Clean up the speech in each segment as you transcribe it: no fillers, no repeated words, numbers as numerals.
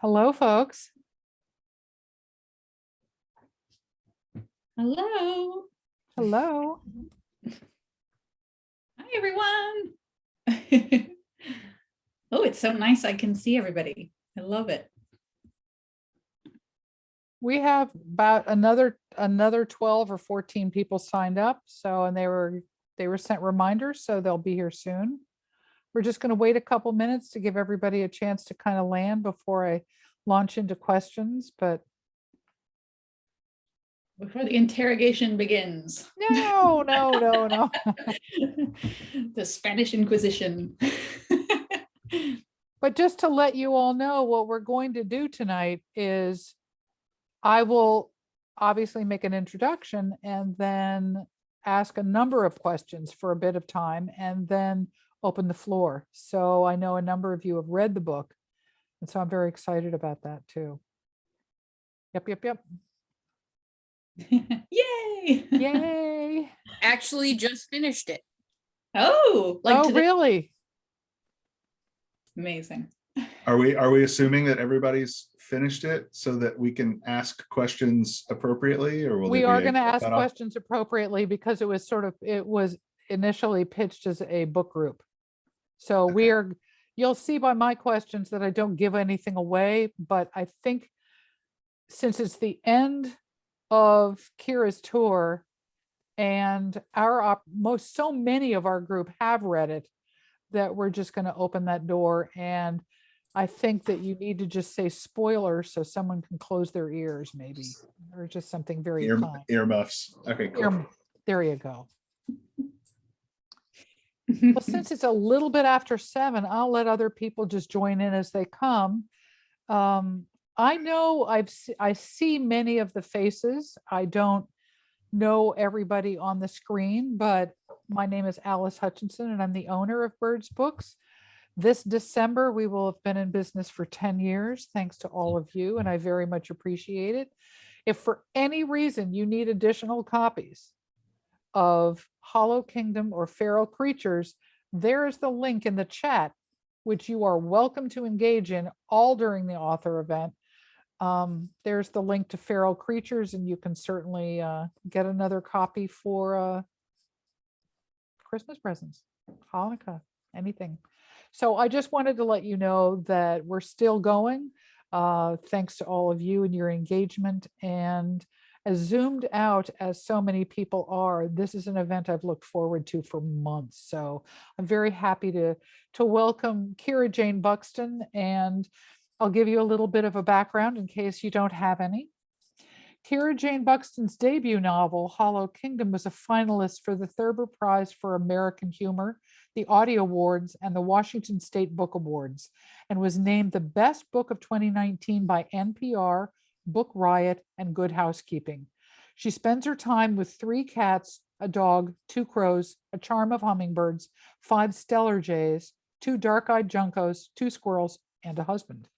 Hello, folks. Hello. Hello. Hi, everyone. Oh, it's so nice. I can see everybody. I love it. We have about another 12 or 14 people signed up. So, and they were sent reminders, so they'll be here soon. We're just going to wait a couple minutes to give everybody a chance to kind of land before I launch into questions, but Before the interrogation begins. no. The Spanish Inquisition. But just to let you all know, what we're going to do tonight is I will obviously make an introduction and then ask a number of questions for a bit of time and then open the floor. So I know a number of you have read the book, and so I'm very excited about that too. Yep. Yay! Yay. Actually just finished it. Oh, like Oh, today? really? Amazing. Are we assuming that everybody's finished it so that we can ask questions appropriately, or will We there are be going to ask cutoff? questions appropriately because it was initially pitched as a book group. So Okay. you'll see by my questions that I don't give anything away, but I think since it's the end of Kira's tour and so many of our group have read it, that we're just going to open that door. And I think that you need to just say spoiler so someone can close their ears, maybe, or just something very kind. Earmuffs. Okay, cool. There you go. Well, since it's a little bit after 7, I'll let other people just join in as they come. I know I see many of the faces. I don't know everybody on the screen, but my name is Alice Hutchinson and I'm the owner of Birds Books. This December, we will have been in business for 10 years, thanks to all of you, and I very much appreciate it. If for any reason you need additional copies of Hollow Kingdom or Feral Creatures, there is the link in the chat, which you are welcome to engage in all during the author event. There's the link to Feral Creatures, and you can certainly get another copy for Christmas presents, Hanukkah, anything. So I just wanted to let you know that we're still going, thanks to all of you and your engagement. And as zoomed out as so many people are, this is an event I've looked forward to for months. So I'm very happy to welcome Kira Jane Buxton, and I'll give you a little bit of a background in case you don't have any. Kira Jane Buxton's debut novel, Hollow Kingdom, was a finalist for the Thurber Prize for American Humor, the Audie Awards, and the Washington State Book Awards, and was named the best book of 2019 by NPR, Book Riot, and Good Housekeeping. She spends her time with 3 cats, a dog, 2 crows, a charm of hummingbirds, 5 stellar jays, 2 dark-eyed juncos, 2 squirrels, and a husband.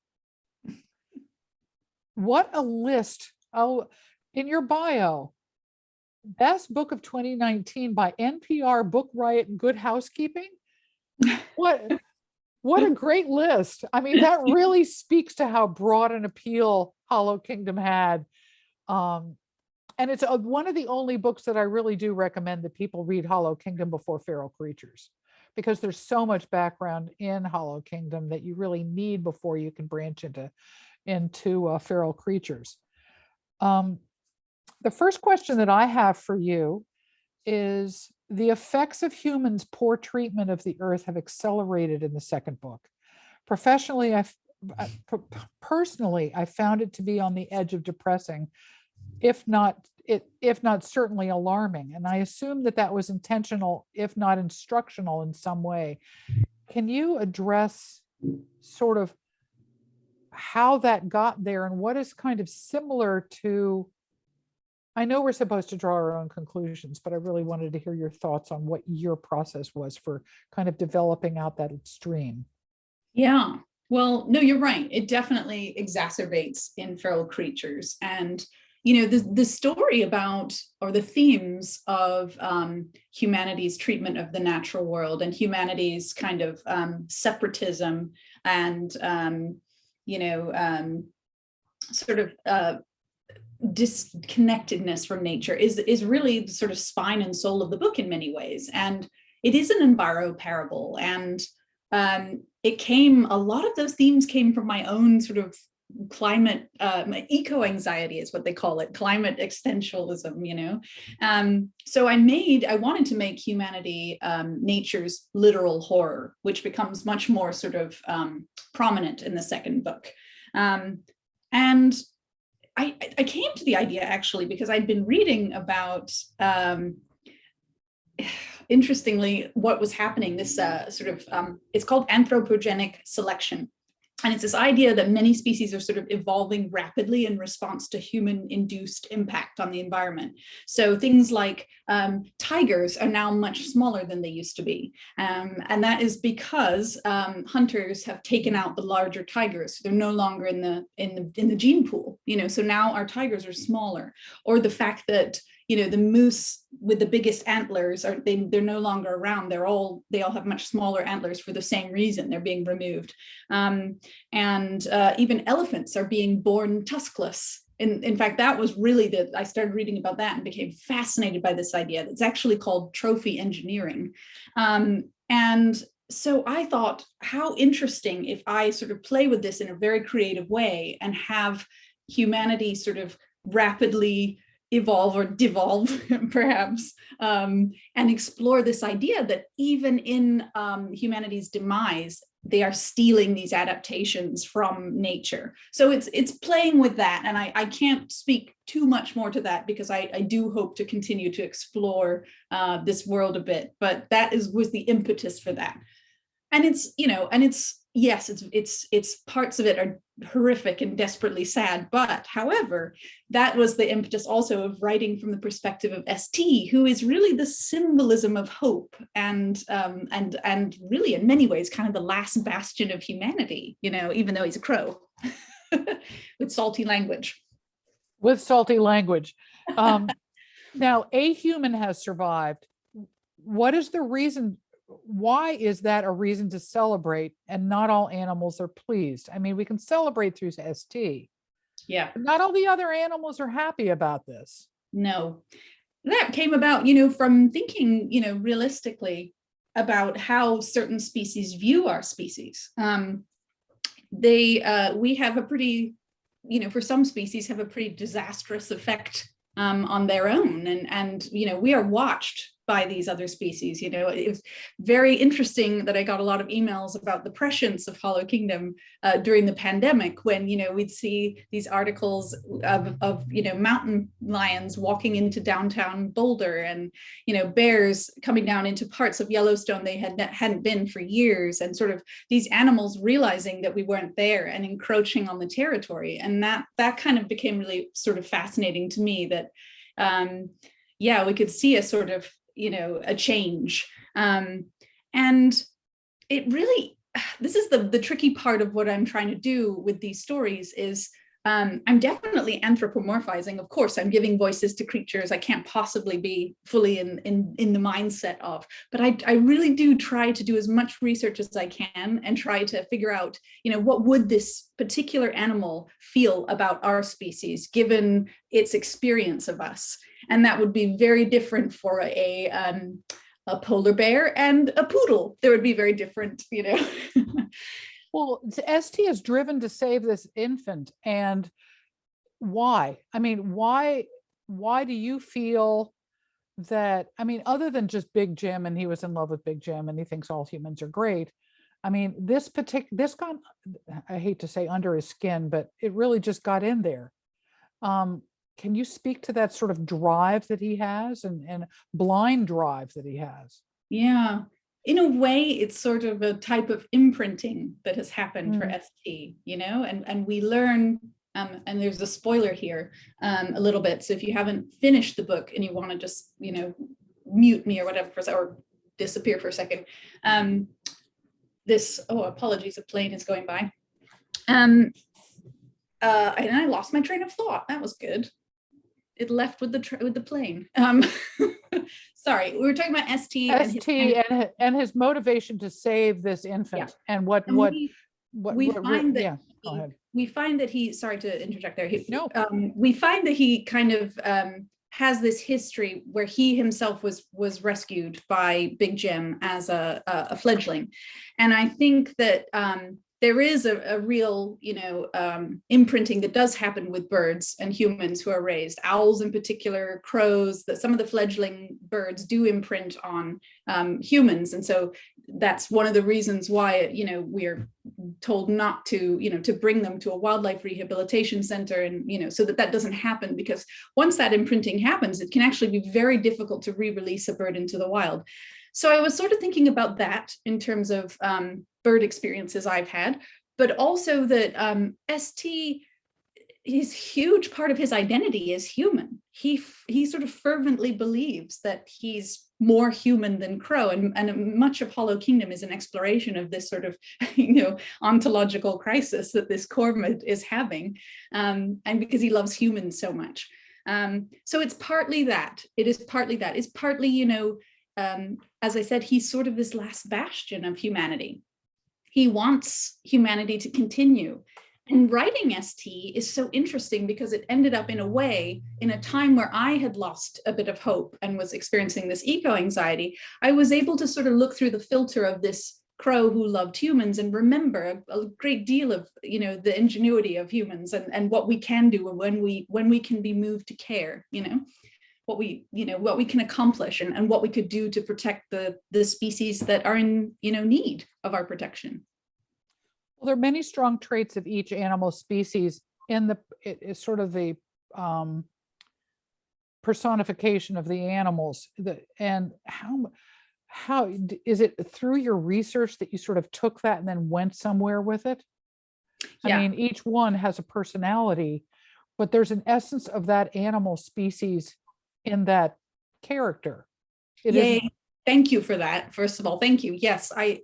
What a list. Oh, in your bio, best book of 2019 by NPR, Book Riot, and Good Housekeeping. What a great list. I mean, that really speaks to how broad an appeal Hollow Kingdom had. And it's one of the only books that I really do recommend that people read Hollow Kingdom before Feral Creatures, because there's so much background in Hollow Kingdom that you really need before you can branch into Feral Creatures. The first question that I have for you is, the effects of humans' poor treatment of the earth have accelerated in the second book. Professionally, personally, I found it to be on the edge of depressing, if not certainly alarming. And I assume that was intentional, if not instructional in some way. Can you address sort of how that got there and what is kind of similar to, I know we're supposed to draw our own conclusions, but I really wanted to hear your thoughts on what your process was for kind of developing out that extreme. Yeah, well, no, you're right. It definitely exacerbates in Feral Creatures. And, you know, the story about, or the themes of humanity's treatment of the natural world and humanity's kind of separatism and sort of disconnectedness from nature is really the sort of spine and soul of the book in many ways. And it is an Enviro parable. And a lot of those themes came from my own sort of climate, eco-anxiety is what they call it, climate extensionism, So I wanted to make humanity nature's literal horror, which becomes much more sort of prominent in the second book. And I came to the idea actually because I'd been reading about, interestingly, what was happening, this it's called anthropogenic selection. And it's this idea that many species are sort of evolving rapidly in response to human-induced impact on the environment. So things like tigers are now much smaller than they used to be. And that is because hunters have taken out the larger tigers. They're no longer in the gene pool, so now our tigers are smaller. Or the fact that the moose with the biggest antlers they're no longer around. They all have much smaller antlers for the same reason. They're being removed. And even elephants are being born tuskless. In fact, that was really I started reading about that and became fascinated by this idea. That's actually called trophy engineering. And so I thought, how interesting if I sort of play with this in a very creative way and have humanity sort of rapidly evolve or devolve perhaps, and explore this idea that even in humanity's demise, they are stealing these adaptations from nature. So it's playing with that. And I can't speak too much more to that because I do hope to continue to explore this world a bit, but that was the impetus for that. And it's parts of it are horrific and desperately sad, but however, that was the impetus also of writing from the perspective of ST, who is really the symbolism of hope and really in many ways kind of the last bastion of humanity, even though he's a crow with salty language. With salty language. Now, a human has survived. What is the reason? Why is that a reason to celebrate and not all animals are pleased? I mean, we can celebrate through ST. Yeah. But not all the other animals are happy about this. No. That came about, from thinking, realistically about how certain species view our species. We have a pretty, for some species have a pretty disastrous effect on their own. And we are watched by these other species. It was very interesting that I got a lot of emails about the prescience of Hollow Kingdom during the pandemic, when we'd see these articles of mountain lions walking into downtown Boulder, and bears coming down into parts of Yellowstone they hadn't been for years, and sort of these animals realizing that we weren't there and encroaching on the territory. And that kind of became really sort of fascinating to me, that we could see a sort of a change. And it really, this is the tricky part of what I'm trying to do with these stories is I'm definitely anthropomorphizing. Of course, I'm giving voices to creatures I can't possibly be fully in the mindset of, but I really do try to do as much research as I can and try to figure out, what would this particular animal feel about our species given its experience of us. And that would be very different for a polar bear and a poodle. There would be very different, Well, ST is driven to save this infant, and why? I mean, why do you feel that? I mean, other than just Big Jim, and he was in love with Big Jim, and he thinks all humans are great. I mean, this got, I hate to say under his skin, but it really just got in there. Can you speak to that sort of drive that he has, and blind drive that he has? Yeah. In a way, it's sort of a type of imprinting that has happened for ST, and we learn, and there's a spoiler here a little bit. So if you haven't finished the book and you want to just, mute me or whatever, or disappear for a second, apologies, a plane is going by. And I lost my train of thought. That was good. It left with the plane. Sorry, we were talking about ST and his motivation to save this infant, and what we find that yeah, go ahead. we find that he, sorry to interject there. No. We find that he kind of has this history where he himself was rescued by Big Jim as a fledgling. And I think that there is a real, imprinting that does happen with birds and humans who are raised, owls in particular, crows, that some of the fledgling birds do imprint on humans. And so that's one of the reasons why, we're told not to, to bring them to a wildlife rehabilitation center, and, so that doesn't happen, because once that imprinting happens, it can actually be very difficult to re-release a bird into the wild. So I was sort of thinking about that in terms of bird experiences I've had, but also that ST, his huge part of his identity is human. He sort of fervently believes that he's more human than Crow, and much of Hollow Kingdom is an exploration of this sort of, ontological crisis that this cormorant is having, and because he loves humans so much. So it's partly that. It is partly that. It's partly, as I said, he's sort of this last bastion of humanity. He wants humanity to continue. And writing ST is so interesting because it ended up in a way, in a time where I had lost a bit of hope and was experiencing this eco-anxiety, I was able to sort of look through the filter of this Crow who loved humans and remember a great deal of, the ingenuity of humans and what we can do when we can be moved to care, what we can accomplish and what we could do to protect the species that are in, need of our protection. Well, there are many strong traits of each animal species in it's sort of the personification of the animals. And how is it through your research that you sort of took that and then went somewhere with it? Yeah. I mean, each one has a personality, but there's an essence of that animal species in that character. Yay. Thank you for that. First of all, thank you. Yes, I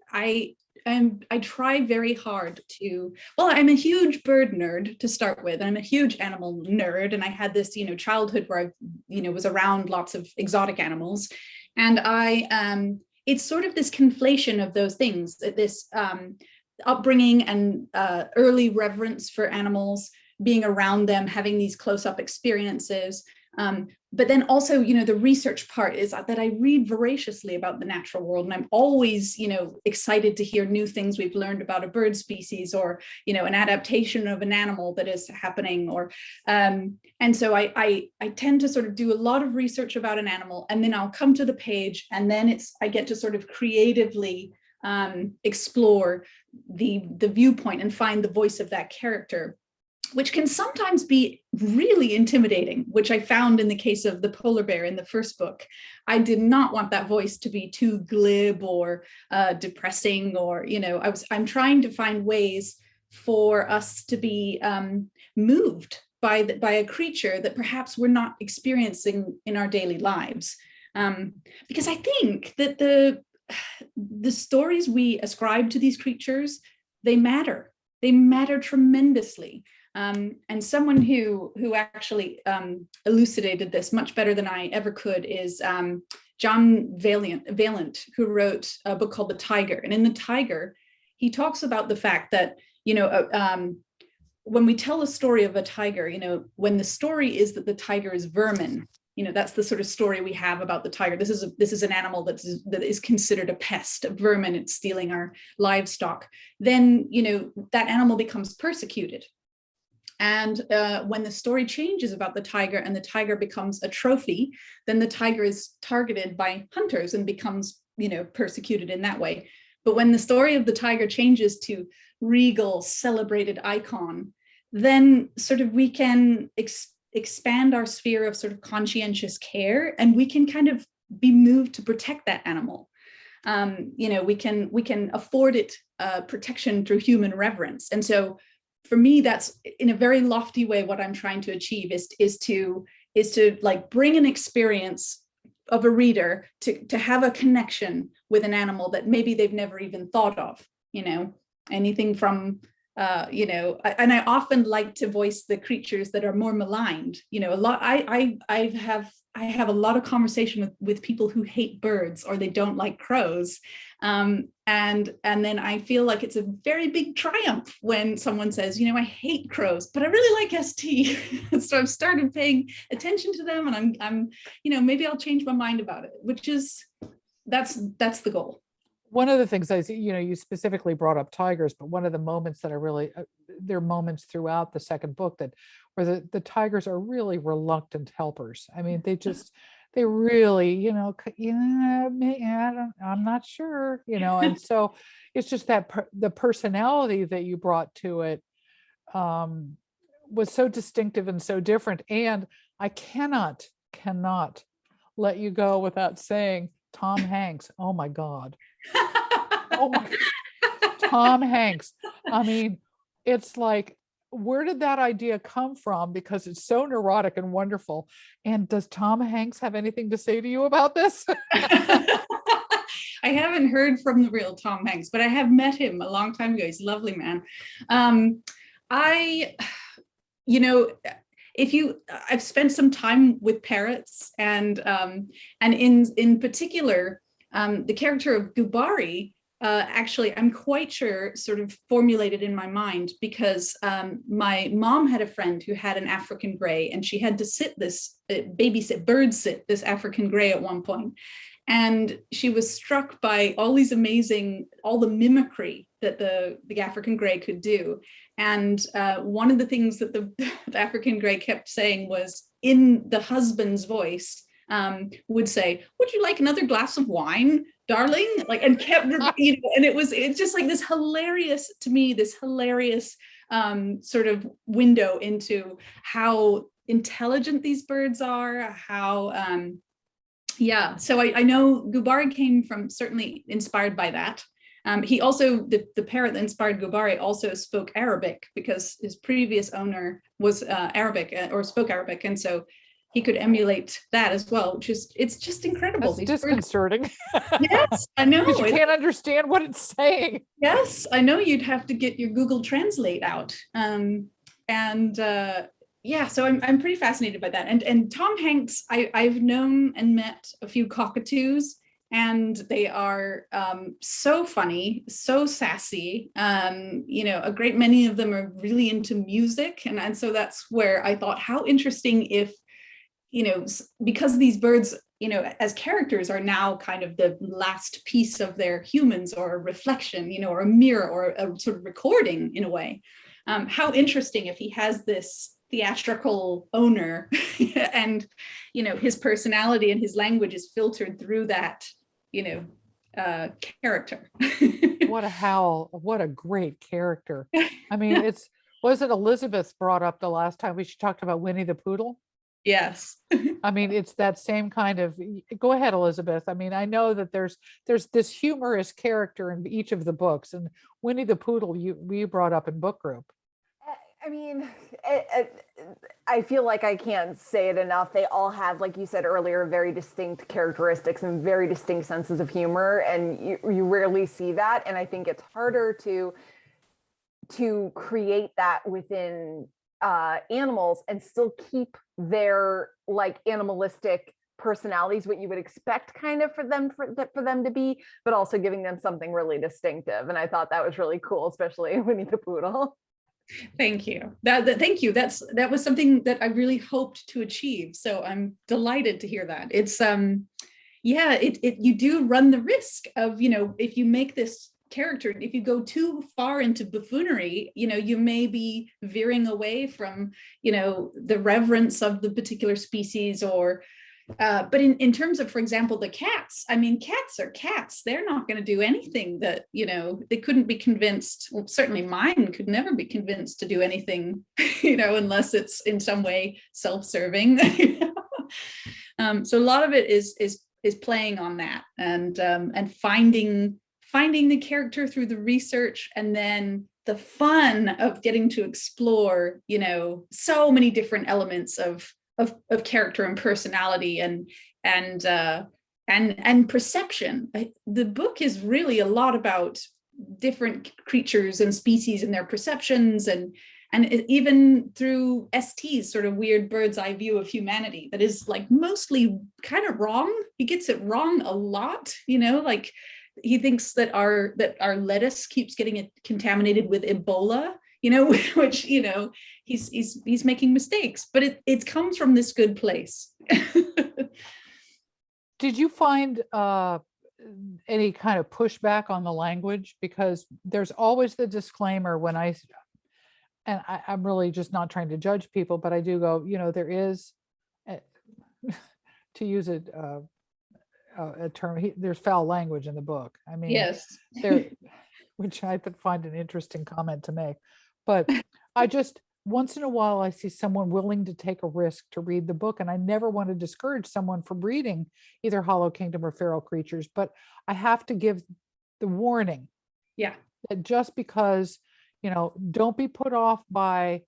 try very hard to, I'm a huge bird nerd to start with, and I'm a huge animal nerd. And I had this, childhood where I, was around lots of exotic animals. And it's sort of this conflation of those things, this upbringing and early reverence for animals, being around them, having these close-up experiences. But then also, the research part is that I read voraciously about the natural world, and I'm always, excited to hear new things we've learned about a bird species, or, an adaptation of an animal that is happening, or, and so I tend to sort of do a lot of research about an animal, and then I'll come to the page, and then I get to sort of creatively explore the viewpoint and find the voice of that character, which can sometimes be really intimidating, which I found in the case of the polar bear in the first book. I did not want that voice to be too glib or depressing, or, I'm trying to find ways for us to be moved by a creature that perhaps we're not experiencing in our daily lives. Because I think that the stories we ascribe to these creatures, they matter. They matter tremendously. And someone who actually elucidated this much better than I ever could is John Vaillant, who wrote a book called The Tiger. And in The Tiger, he talks about the fact that, when we tell a story of a tiger, when the story is that the tiger is vermin, that's the sort of story we have about the tiger. This is an animal that is considered a pest, a vermin. It's stealing our livestock. Then, that animal becomes persecuted. And when the story changes about the tiger and the tiger becomes a trophy, then the tiger is targeted by hunters and becomes, persecuted in that way. But when the story of the tiger changes to regal, celebrated icon, then sort of we can expand our sphere of sort of conscientious care, and we can kind of be moved to protect that animal. We can afford it protection through human reverence. And so for me, that's in a very lofty way what I'm trying to achieve is to like bring an experience of a reader to have a connection with an animal that maybe they've never even thought of, anything from and I often like to voice the creatures that are more maligned. A lot. I have a lot of conversation with people who hate birds or they don't like crows, and then I feel like it's a very big triumph when someone says, I hate crows, but I really like ST. So I've started paying attention to them, and I'm maybe I'll change my mind about it, which is that's the goal. One of the things I see, you specifically brought up tigers, but one of the moments that there are moments throughout the second book where the tigers are really reluctant helpers. I mean, they really, I'm not sure, and so it's just that the personality that you brought to it was so distinctive and so different. And I cannot let you go without saying Tom Hanks. Oh my God. Oh my God. Tom Hanks. I mean, it's like, where did that idea come from? Because it's so neurotic and wonderful. And does Tom Hanks have anything to say to you about this? I haven't heard from the real Tom Hanks, but I have met him a long time ago. He's a lovely man. I've spent some time with parrots, and in particular, the character of Gubari, actually, I'm quite sure sort of formulated in my mind because my mom had a friend who had an African gray, and she had to bird sit this African gray at one point. And she was struck by all the mimicry that the African gray could do. And one of the things that the African gray kept saying was, in the husband's voice, would say, "Would you like another glass of wine, darling?" And kept, and it's just like this hilarious sort of window into how intelligent these birds are, how so I know Gubari came from, certainly inspired by that. He also, the parrot that inspired Gubari also spoke Arabic, because his previous owner was Arabic, or spoke Arabic, and so he could emulate that as well, it's just incredible. That's disconcerting. Yes, I know. Because you can't understand what it's saying. Yes, I know. You'd have to get your Google Translate out. So I'm pretty fascinated by that. And Tom Hanks, I've known and met a few cockatoos, and they are so funny, so sassy. A great many of them are really into music. And so that's where I thought, how interesting if, because these birds, as characters, are now kind of the last piece of their humans, or a reflection, or a mirror, or a sort of recording in a way. How interesting if he has this theatrical owner and, his personality and his language is filtered through that, character. What a howl. What a great character. I mean, was it Elizabeth brought up the last time she talked about Winnie the Poodle? Yes. I mean, it's that same kind of, go ahead, Elizabeth. I mean, I know that there's this humorous character in each of the books, and Winnie the Poodle, we brought up in book group. I mean, I feel like I can't say it enough. They all have, like you said earlier, very distinct characteristics and very distinct senses of humor, and you rarely see that. And I think it's harder to create that within animals and still keep their like animalistic personalities, what you would expect kind of for them to be, but also giving them something really distinctive. And I thought that was really cool, especially Winnie the Poodle. Thank you. Thank you. That was something that I really hoped to achieve. So I'm delighted to hear that. It's you do run the risk of, if you make this character, if you go too far into buffoonery, you may be veering away from, the reverence of the particular species, or but in terms of, for example, the cats, I mean, cats are cats. They're not going to do anything that, they couldn't be convinced. Well, certainly mine could never be convinced to do anything, unless it's in some way self-serving. So a lot of it is playing on that, and finding the character through the research, and then the fun of getting to explore, so many different elements of character and personality and perception. The book is really a lot about different creatures and species and their perceptions, and even through ST's sort of weird bird's eye view of humanity that is like mostly kind of wrong. He gets it wrong a lot, you know, like he thinks that our lettuce keeps getting contaminated with Ebola, you know, which, you know, he's making mistakes, but it comes from this good place. Did you find any kind of pushback on the language? Because there's always the disclaimer when I'm really just not trying to judge people, but I do go, you know, there is, to use a term, there's foul language in the book. I mean, Yes. there, which I could find an interesting comment to make. But I just, once in a while, I see someone willing to take a risk to read the book. And I never want to discourage someone from reading either Hollow Kingdom or Feral Creatures, but I have to give the warning. Yeah. That just because, you know, don't be put off by,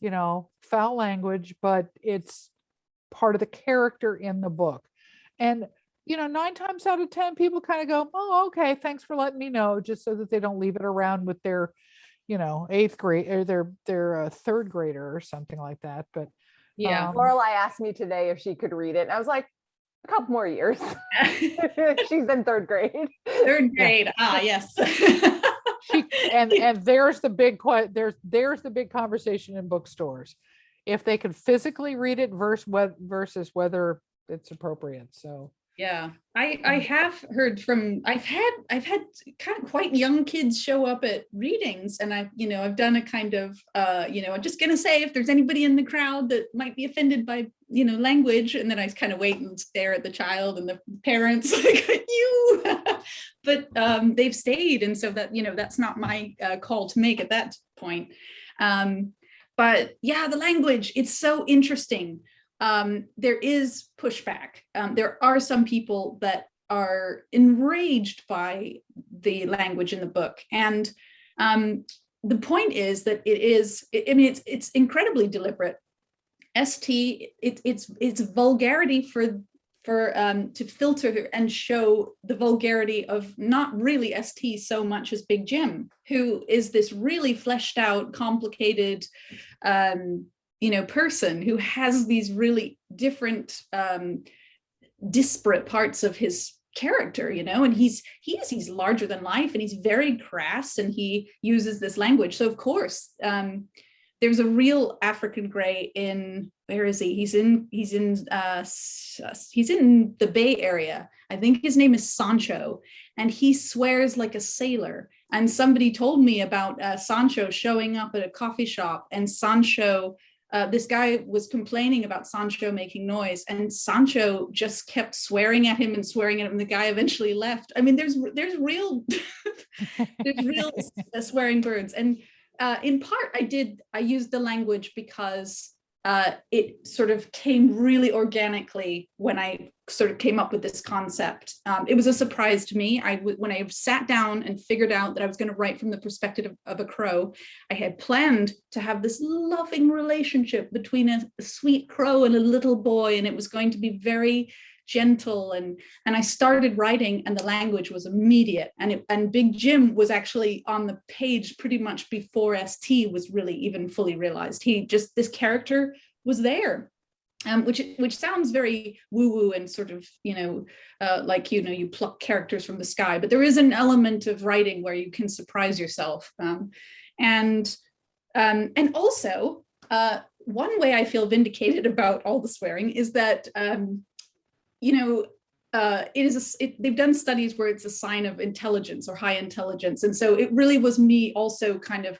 you know, foul language, but it's part of the character in the book. And, you know, 9 times out of 10, people kind of go, oh, okay, thanks for letting me know, just so that they don't leave it around with their, you know, 8th grade or their 3rd grader or something like that. But yeah, Lorelai asked me today if she could read it, and I was like, a couple more years. She's in 3rd grade. 3rd grade. Ah, yes. and there's the big there's the big conversation in bookstores, if they can physically read it versus whether it's appropriate. So yeah, I have heard from, I've had kind of quite young kids show up at readings, and I've done a kind of I'm just gonna say, if there's anybody in the crowd that might be offended by, you know, language, and then I kind of wait and stare at the child and the parents like, you. But they've stayed, and so that, you know, that's not my call to make at that point. But yeah, the language, it's so interesting. There is pushback. There are some people that are enraged by the language in the book, and the point is that it's incredibly deliberate. It's vulgarity for to filter and show the vulgarity of not really ST so much as Big Jim, who is this really fleshed out, complicated person who has these really different disparate parts of his character, you know, and he's larger than life, and he's very crass, and he uses this language. So of course there's a real African gray in, where is he? He's in the Bay Area. I think his name is Sancho, and he swears like a sailor. And somebody told me about Sancho showing up at a coffee shop, and Sancho, this guy was complaining about Sancho making noise, and Sancho just kept swearing at him and swearing at him. The guy eventually left. I mean, there's real swearing birds. And in part, I used the language because it sort of came really organically when I sort of came up with this concept. It was a surprise to me. When I sat down and figured out that I was going to write from the perspective of a crow, I had planned to have this loving relationship between a sweet crow and a little boy, and it was going to be very gentle, and I started writing, and the language was immediate, and Big Jim was actually on the page pretty much before ST was really even fully realized. This character was there, which sounds very woo-woo and sort of, like, you pluck characters from the sky, but there is an element of writing where you can surprise yourself, and also one way I feel vindicated about all the swearing is that they've done studies where it's a sign of intelligence or high intelligence. And so it really was me also kind of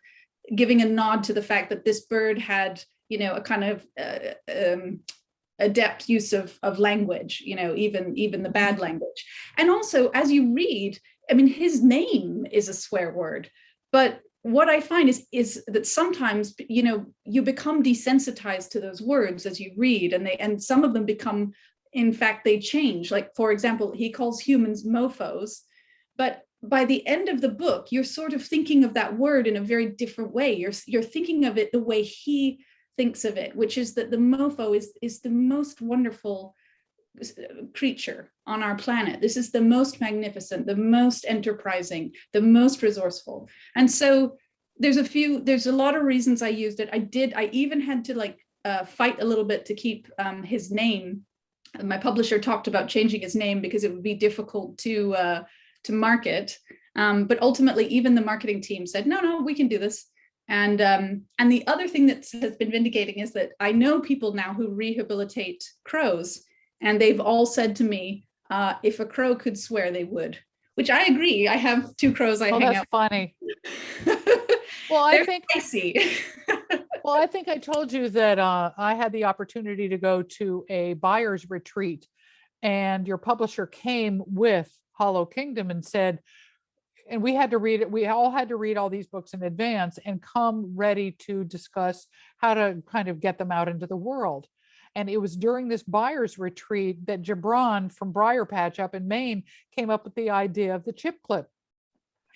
giving a nod to the fact that this bird had, a kind of adept use of language, even the bad language. And also, as you read, I mean, his name is a swear word, but what I find is that sometimes, you become desensitized to those words as you read, and some of them become, in fact, they change. Like, for example, he calls humans mofos, but by the end of the book, you're sort of thinking of that word in a very different way. You're thinking of it the way he thinks of it, which is that the mofo is the most wonderful creature on our planet. This is the most magnificent, the most enterprising, the most resourceful. And so there's a lot of reasons I used it. I even had to like fight a little bit to keep his name. My publisher talked about changing his name because it would be difficult to market. But ultimately, even the marketing team said, no, we can do this. And the other thing that has been vindicating is that I know people now who rehabilitate crows, and they've all said to me, if a crow could swear, they would, which I agree. I have 2 crows I hang that's out. funny. Well, I They're think spicy. Well, I think I told you that I had the opportunity to go to a buyer's retreat, and your publisher came with Hollow Kingdom and said, and we had to read it. We all had to read all these books in advance and come ready to discuss how to kind of get them out into the world. And it was during this buyer's retreat that Gibran from Briar Patch up in Maine came up with the idea of the chip clip.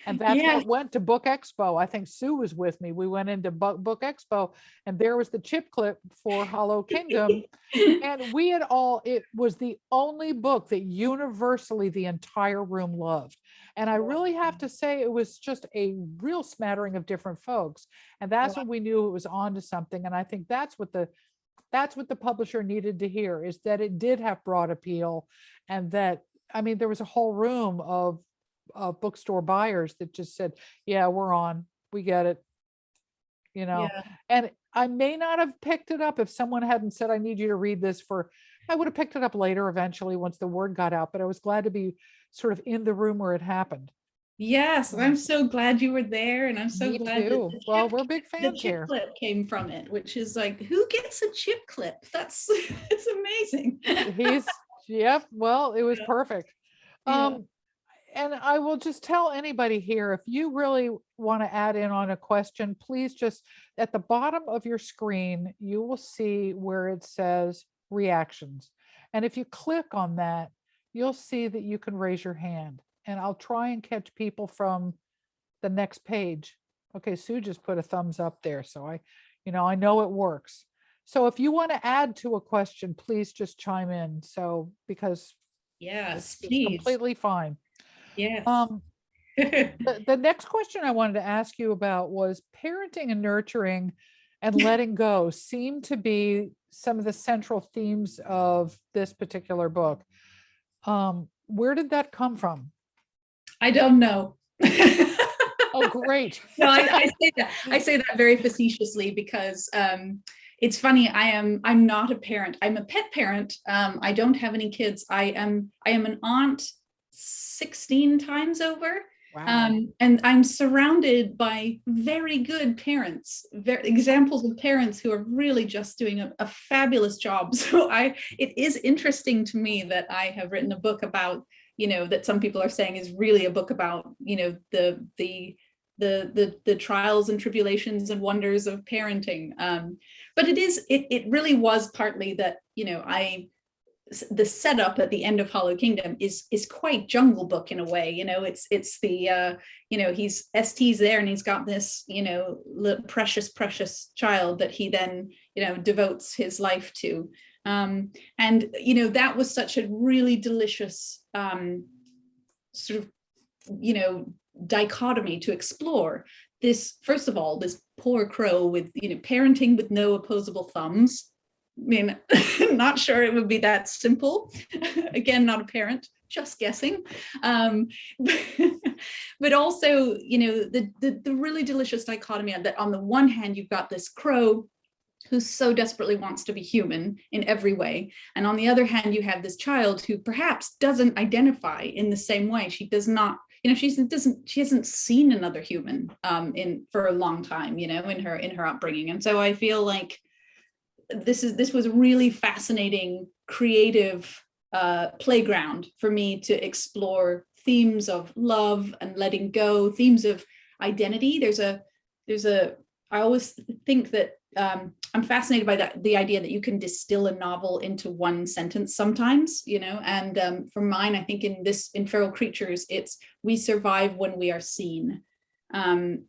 And that's Yes. what went to Book Expo. I think Sue was with me. We went into Book Expo, and there was the chip clip for Hollow Kingdom. And it was the only book that universally the entire room loved. And I really have to say, it was just a real smattering of different folks. And that's when we knew it was on to something. And I think that's what the publisher needed to hear, is that it did have broad appeal. And that, I mean, there was a whole room of bookstore buyers that just said, yeah, we're on, we get it, Yeah. And I may not have picked it up if someone hadn't said, I need you to read this I would have picked it up later eventually once the word got out, but I was glad to be sort of in the room where it happened. Yes, I'm so glad you were there, and I'm so Me glad too. that Well, we're big the fans chip here. clip came from it, which is like, who gets a chip clip? That's it's amazing. Yep, well, it was Yeah. perfect. Yeah. And I will just tell anybody here, if you really want to add in on a question, please just at the bottom of your screen, you will see where it says reactions. And if you click on that, you'll see that you can raise your hand, and I'll try and catch people from the next page. Okay, Sue just put a thumbs up there. So I know it works. So if you want to add to a question, please just chime in. So, because Yes, it's please. completely fine. Yes. The next question I wanted to ask you about was parenting and nurturing and letting go seem to be some of the central themes of this particular book. Where did that come from? I don't know. Oh, great. No, I say that very facetiously because it's funny. I'm not a parent. I'm a pet parent. I don't have any kids. I am an aunt 16 times over. Wow. And I'm surrounded by very good parents, examples of parents who are really just doing a fabulous job. So it is interesting to me that I have written a book about, that some people are saying is really a book about, the trials and tribulations and wonders of parenting. But it really was partly that, the setup at the end of Hollow Kingdom is quite Jungle Book in a way. It's the he's ST's there, and he's got this precious child that he then devotes his life to, and that was such a really delicious sort of dichotomy to explore. This, first of all, this poor crow with parenting with no opposable thumbs. I mean, not sure it would be that simple. Again, not a parent, just guessing. But also, the really delicious dichotomy that on the one hand, you've got this crow who so desperately wants to be human in every way. And on the other hand, you have this child who perhaps doesn't identify in the same way. She does not, she hasn't seen another human for a long time, in her upbringing. And so I feel like this was a really fascinating, creative playground for me to explore themes of love and letting go, themes of identity. I always think that I'm fascinated by the idea that you can distill a novel into one sentence sometimes, and for mine, I think in Feral Creatures, it's we survive when we are seen. And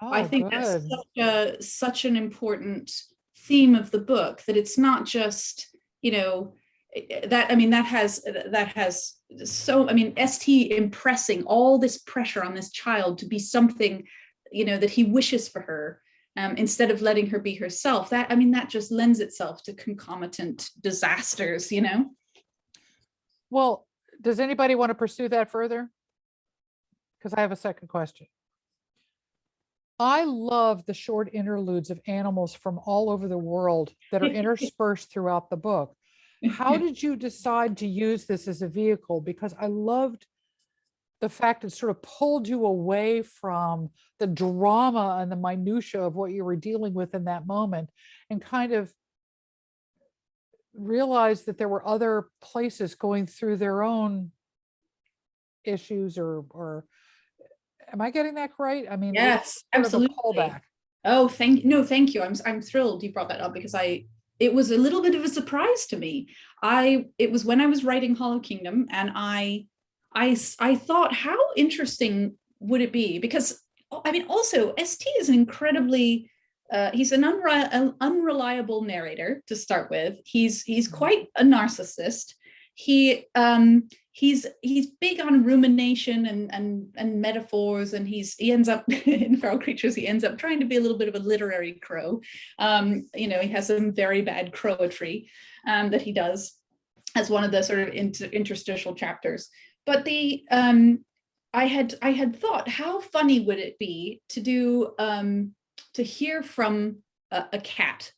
I think that's such an important theme of the book, that it's not just that has so, I mean, ST impressing all this pressure on this child to be something, that he wishes for her, instead of letting her be herself. That just lends itself to concomitant disasters. Well, does anybody want to pursue that further? Because I have a second question. I love the short interludes of animals from all over the world that are interspersed throughout the book. How did you decide to use this as a vehicle? Because I loved the fact it sort of pulled you away from the drama and the minutia of what you were dealing with in that moment, and kind of realized that there were other places going through their own issues, or am I getting that right? I mean, Yes, sort of a absolutely. pullback. Oh, thank you. I'm thrilled you brought that up, because it was a little bit of a surprise to me. It was when I was writing Hollow Kingdom, and I thought, how interesting would it be? Because also ST is an incredibly he's an unreliable narrator to start with. He's quite a narcissist. He's big on rumination and metaphors, and he ends up in Feral Creatures, he ends up trying to be a little bit of a literary crow. He has some very bad crowetry that he does as one of the sort of interstitial chapters. But I had thought, how funny would it be to do to hear from a cat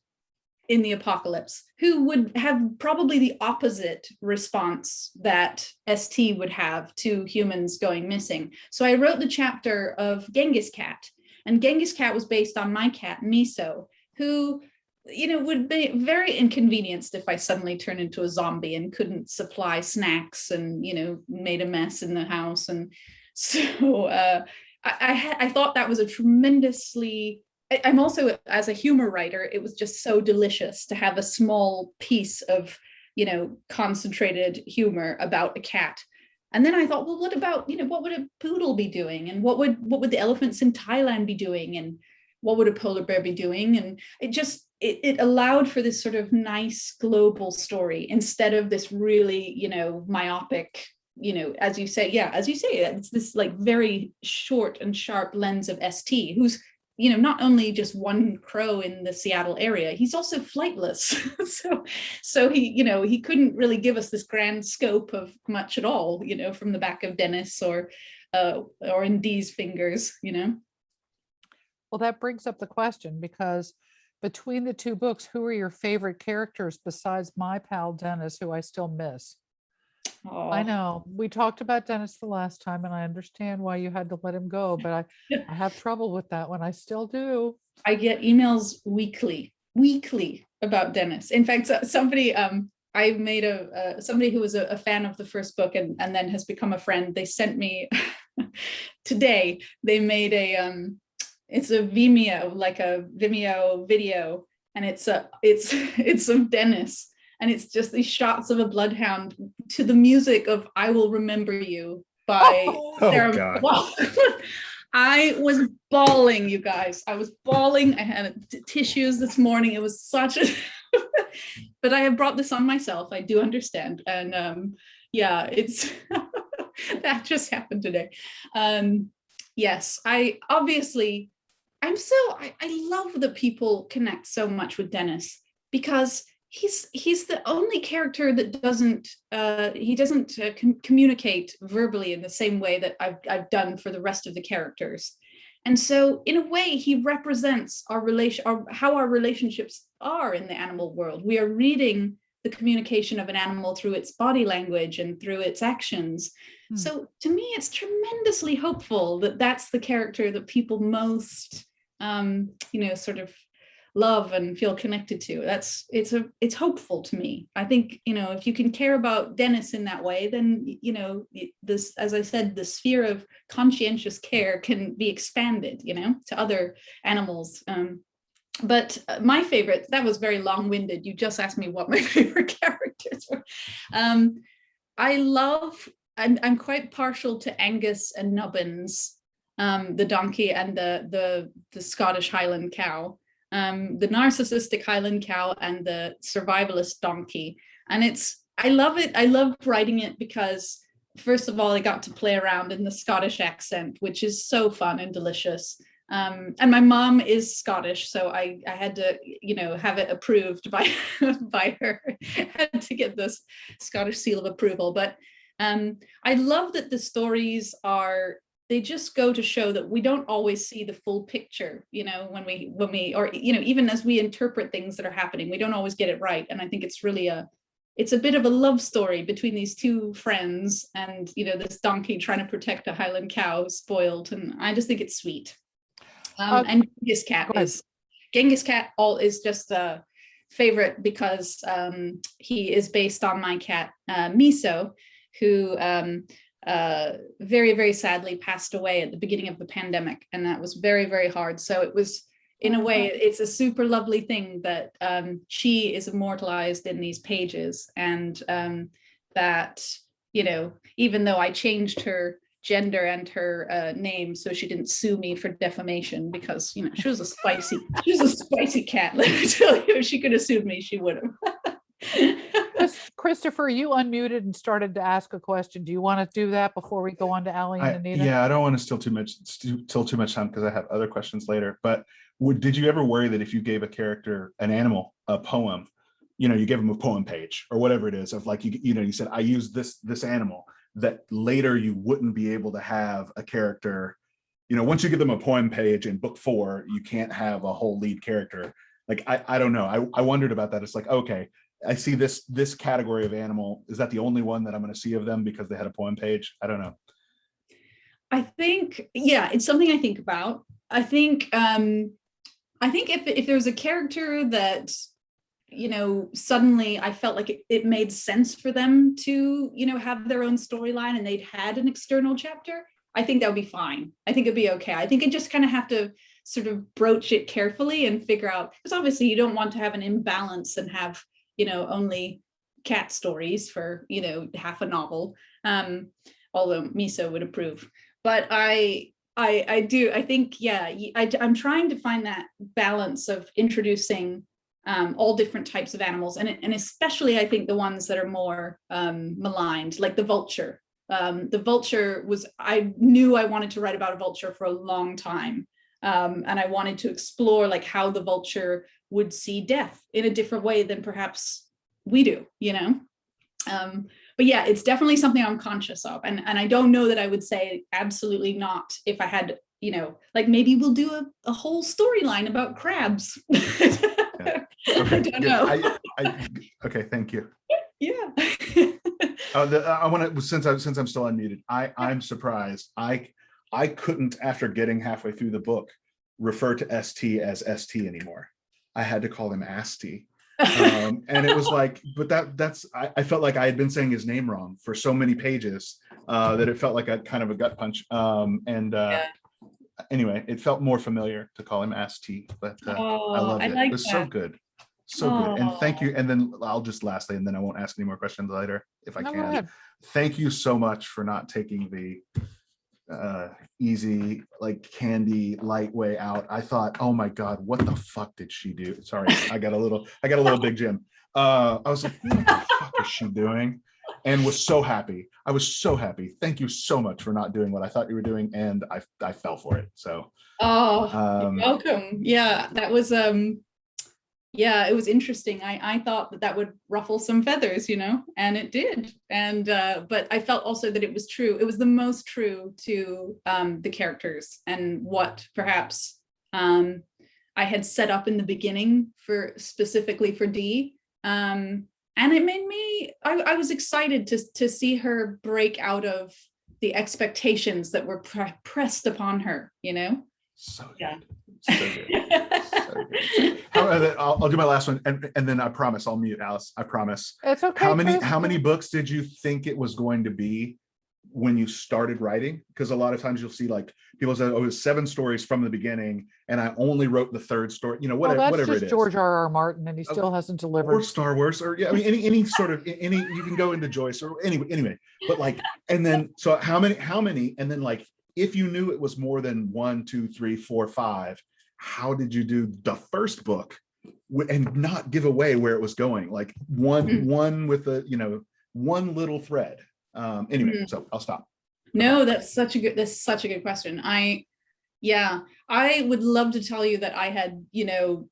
in the apocalypse, who would have probably the opposite response that ST would have to humans going missing. So I wrote the chapter of Genghis Cat, and Genghis Cat was based on my cat, Miso, who, would be very inconvenienced if I suddenly turned into a zombie and couldn't supply snacks and, made a mess in the house. And so I thought that was a tremendously, I'm also, as a humor writer, it was just so delicious to have a small piece of, concentrated humor about a cat. And then I thought, well, what about, what would a poodle be doing? And what would the elephants in Thailand be doing? And what would a polar bear be doing? And it allowed for this sort of nice global story, instead of this really, myopic, as you say, it's this like very short and sharp lens of ST, who's, not only just one crow in the Seattle area, he's also flightless. so he couldn't really give us this grand scope of much at all, from the back of Dennis or in Dee's fingers, Well, that brings up the question, because between the two books, who are your favorite characters besides my pal Dennis, who I still miss? I know we talked about Dennis the last time, and I understand why you had to let him go, but I have trouble with that one. I still do. I get emails weekly about Dennis. In fact, somebody, I made somebody who was a fan of the first book and then has become a friend. They sent me today, they made it's a Vimeo, like a Vimeo video, and it's of Dennis. And it's just these shots of a bloodhound to the music of "I Will Remember You" by Sarah. God. Well, I was bawling, you guys. I was bawling. I had tissues this morning. It was such a but I have brought this on myself. I do understand. And it's that just happened today. Yes, I love that people connect so much with Dennis, because he's the only character that doesn't communicate verbally in the same way that I've done for the rest of the characters. And so in a way, he represents how our relationships are in the animal world. We are reading the communication of an animal through its body language and through its actions. So to me, it's tremendously hopeful that that's the character that people most sort of love and feel connected to. It's hopeful to me. I think, if you can care about Dennis in that way, then, this, as I said, the sphere of conscientious care can be expanded, to other animals. But my favorite, that was very long-winded. You just asked me what my favorite characters were. I'm quite partial to Angus and Nubbins, the donkey and the Scottish Highland cow. The narcissistic Highland cow and the survivalist donkey. And it's I love it. I love writing it because, first of all, I got to play around in the Scottish accent, which is so fun and delicious. And my mom is Scottish, so I had to, have it approved by by her. I had to get this Scottish seal of approval. But I love that the stories they just go to show that we don't always see the full picture, when we, or, even as we interpret things that are happening, we don't always get it right. And I think it's really it's a bit of a love story between these two friends and, this donkey trying to protect a Highland cow spoiled. And I just think it's sweet. And Genghis Cat is just a favorite because he is based on my cat, Miso, who very, very sadly passed away at the beginning of the pandemic. And that was very, very hard. So it was, in a way, it's a super lovely thing that she is immortalized in these pages. And that, even though I changed her gender and her name so she didn't sue me for defamation, because she was a spicy cat. Let me tell you, if she could have sued me, she would have. Christopher, you unmuted and started to ask a question. Do you want to do that before we go on to Allie and Anita? Yeah, I don't want to steal too much time because I have other questions later. But did you ever worry that if you gave a character, an animal, a poem, you give them a poem page or whatever it is, of like you said, I use this animal, that later you wouldn't be able to have a character, once you give them a poem page in book 4, you can't have a whole lead character. Like, I don't know. I wondered about that. It's like, okay, I see this category of animal. Is that the only one that I'm going to see of them because they had a poem page? I don't know. I think, yeah, it's something I think about. I think if there's a character that, suddenly I felt like it made sense for them to, have their own storyline and they'd had an external chapter, I think that would be fine. I think it'd be okay. I think it just kind of have to sort of broach it carefully and figure out, because obviously you don't want to have an imbalance and have, only cat stories for, half a novel, although Miso would approve. But I think, yeah, I'm trying to find that balance of introducing all different types of animals, and especially I think the ones that are more maligned, like the vulture. The vulture I knew I wanted to write about a vulture for a long time. And I wanted to explore like how the vulture would see death in a different way than perhaps we do, but yeah, it's definitely something I'm conscious of. And I don't know that I would say absolutely not if I had, like maybe we'll do a whole storyline about crabs. Yeah. Okay, I don't know. Okay, thank you. Yeah. I want to, since I'm still unmuted, I'm surprised. I couldn't, after getting halfway through the book, refer to ST as ST anymore. I had to call him Asti. And it was like, but I felt like I had been saying his name wrong for so many pages that it felt like a kind of a gut punch. Anyway, it felt more familiar to call him Asti, but I loved it. Like it was so good. So good. And thank you. And then I'll just lastly, and then I won't ask any more questions later if I can. Thank you so much for not taking the easy, like candy light way out. I thought, oh my God, what the fuck did she do? Sorry, I got a little Big Jim. I was like, what the fuck is she doing? And was so happy. I was so happy. Thank you so much for not doing what I thought you were doing. And I fell for it. So you're welcome. Yeah, that was yeah, it was interesting. I thought that would ruffle some feathers, and it did. And but I felt also that it was true. It was the most true to the characters and what perhaps I had set up in the beginning specifically for Dee. And it made me, I was excited to see her break out of the expectations that were pressed upon her, So good. Yeah. So good. So good. I'll do my last one, and then I promise I'll mute Alice. I promise. It's okay. How many books did you think it was going to be when you started writing? Because a lot of times you'll see like people say, "Oh, it was 7 stories from the beginning, and I only wrote the 3rd story." Whatever. That's whatever just it is. George R.R. Martin, and he still hasn't delivered. Or Star Wars, or yeah, I mean any sort of any. You can go into Joyce or anyway. But like, and then so how many, and then like if you knew it was more than 1, 2, 3, 4, 5. How did you do the first book? and not give away where it was going, like one with a, you know, one little thread. Anyway, so I'll stop. No, that's such a good question. I would love to tell you that I had, you know,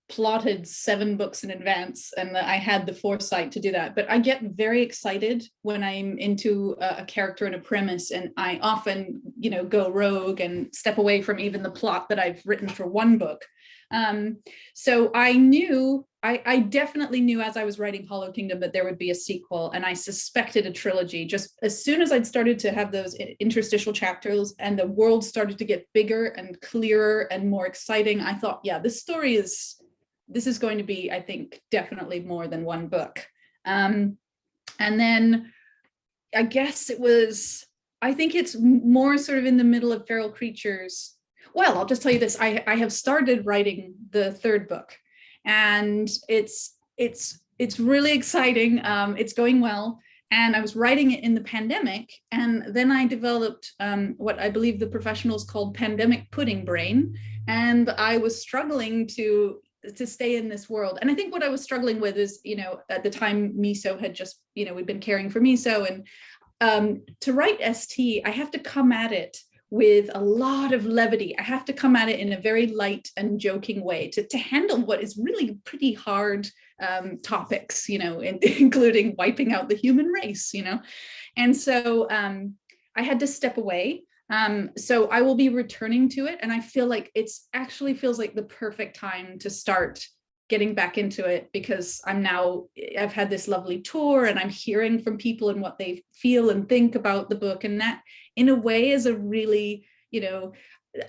plotted 7 books in advance and that I had the foresight to do that. But I get very excited when I'm into a character and a premise, and I often, you know, go rogue and step away from even the plot that I've written for one book. So I definitely knew as I was writing Hollow Kingdom that there would be a sequel, and I suspected a trilogy. Just as soon as I'd started to have those interstitial chapters and the world started to get bigger and clearer and more exciting, I thought, yeah, this is going to be, I think, definitely more than one book. And then I guess I think it's more sort of in the middle of Feral Creatures. Well, I'll just tell you this. I have started writing the 3rd book, and it's really exciting. It's going well. And I was writing it in the pandemic, and then I developed what I believe the professionals called pandemic pudding brain. And I was struggling to stay in this world. And I think what I was struggling with is, you know, at the time Miso had just, you know, we'd been caring for Miso, and to write ST, I have to come at it with a lot of levity. I have to come at it in a very light and joking way to handle what is really pretty hard topics, you know, including wiping out the human race, you know. And so I had to step away. So I will be returning to it, and I feel like it's actually feels like the perfect time to start getting back into it, because I've had this lovely tour, and I'm hearing from people and what they feel and think about the book, and that in a way is a really, you know,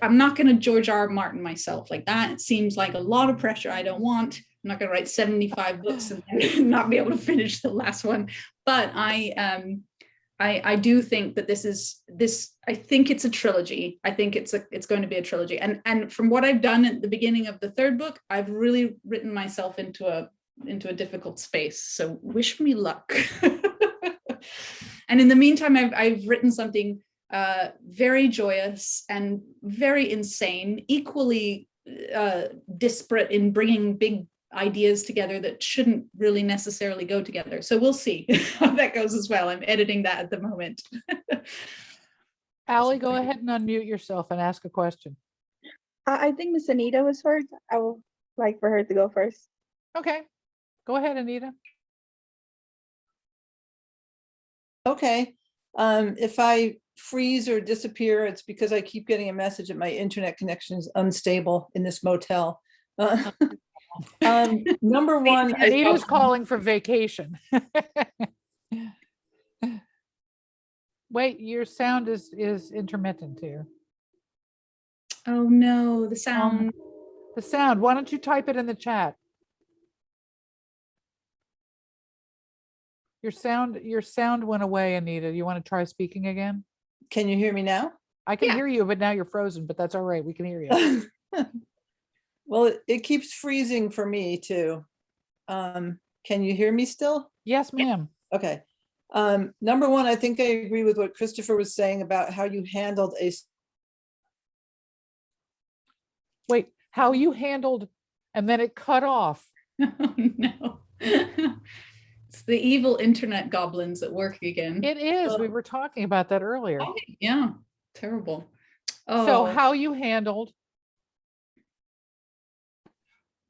I'm not going to George R. R. Martin myself like that. It seems like a lot of pressure I don't want. I'm not going to write 75 books and not be able to finish the last one. But I do think that I think it's a trilogy. I think it's going to be a trilogy. And from what I've done at the beginning of the 3rd book, I've really written myself into a difficult space. So wish me luck. And in the meantime, I've written something very joyous and very insane, equally disparate in bringing big ideas together that shouldn't really necessarily go together. So we'll see how that goes as well. I'm editing that at the moment. Allie, go ahead and unmute yourself and ask a question. I think Miss Anita was first. I would like for her to go first. Okay, go ahead, Anita. Okay. If I freeze or disappear, it's because I keep getting a message that my internet connection is unstable in this motel. Number one, Anita's calling for vacation. Wait, your sound is intermittent here. Oh no, the sound. The sound. Why don't you type it in the chat? Your sound went away, Anita. You want to try speaking again? Can you hear me now? I can hear you, but now you're frozen, but that's all right. We can hear you. Well, it keeps freezing for me too. Can you hear me still? Yes, ma'am. Okay. Number one, I think I agree with what Christopher was saying about how you handled Wait, how you handled, and then it cut off. Oh no. It's the evil internet goblins at work again. It is. We were talking about that earlier. Oh, yeah, terrible. Oh. So how you handled.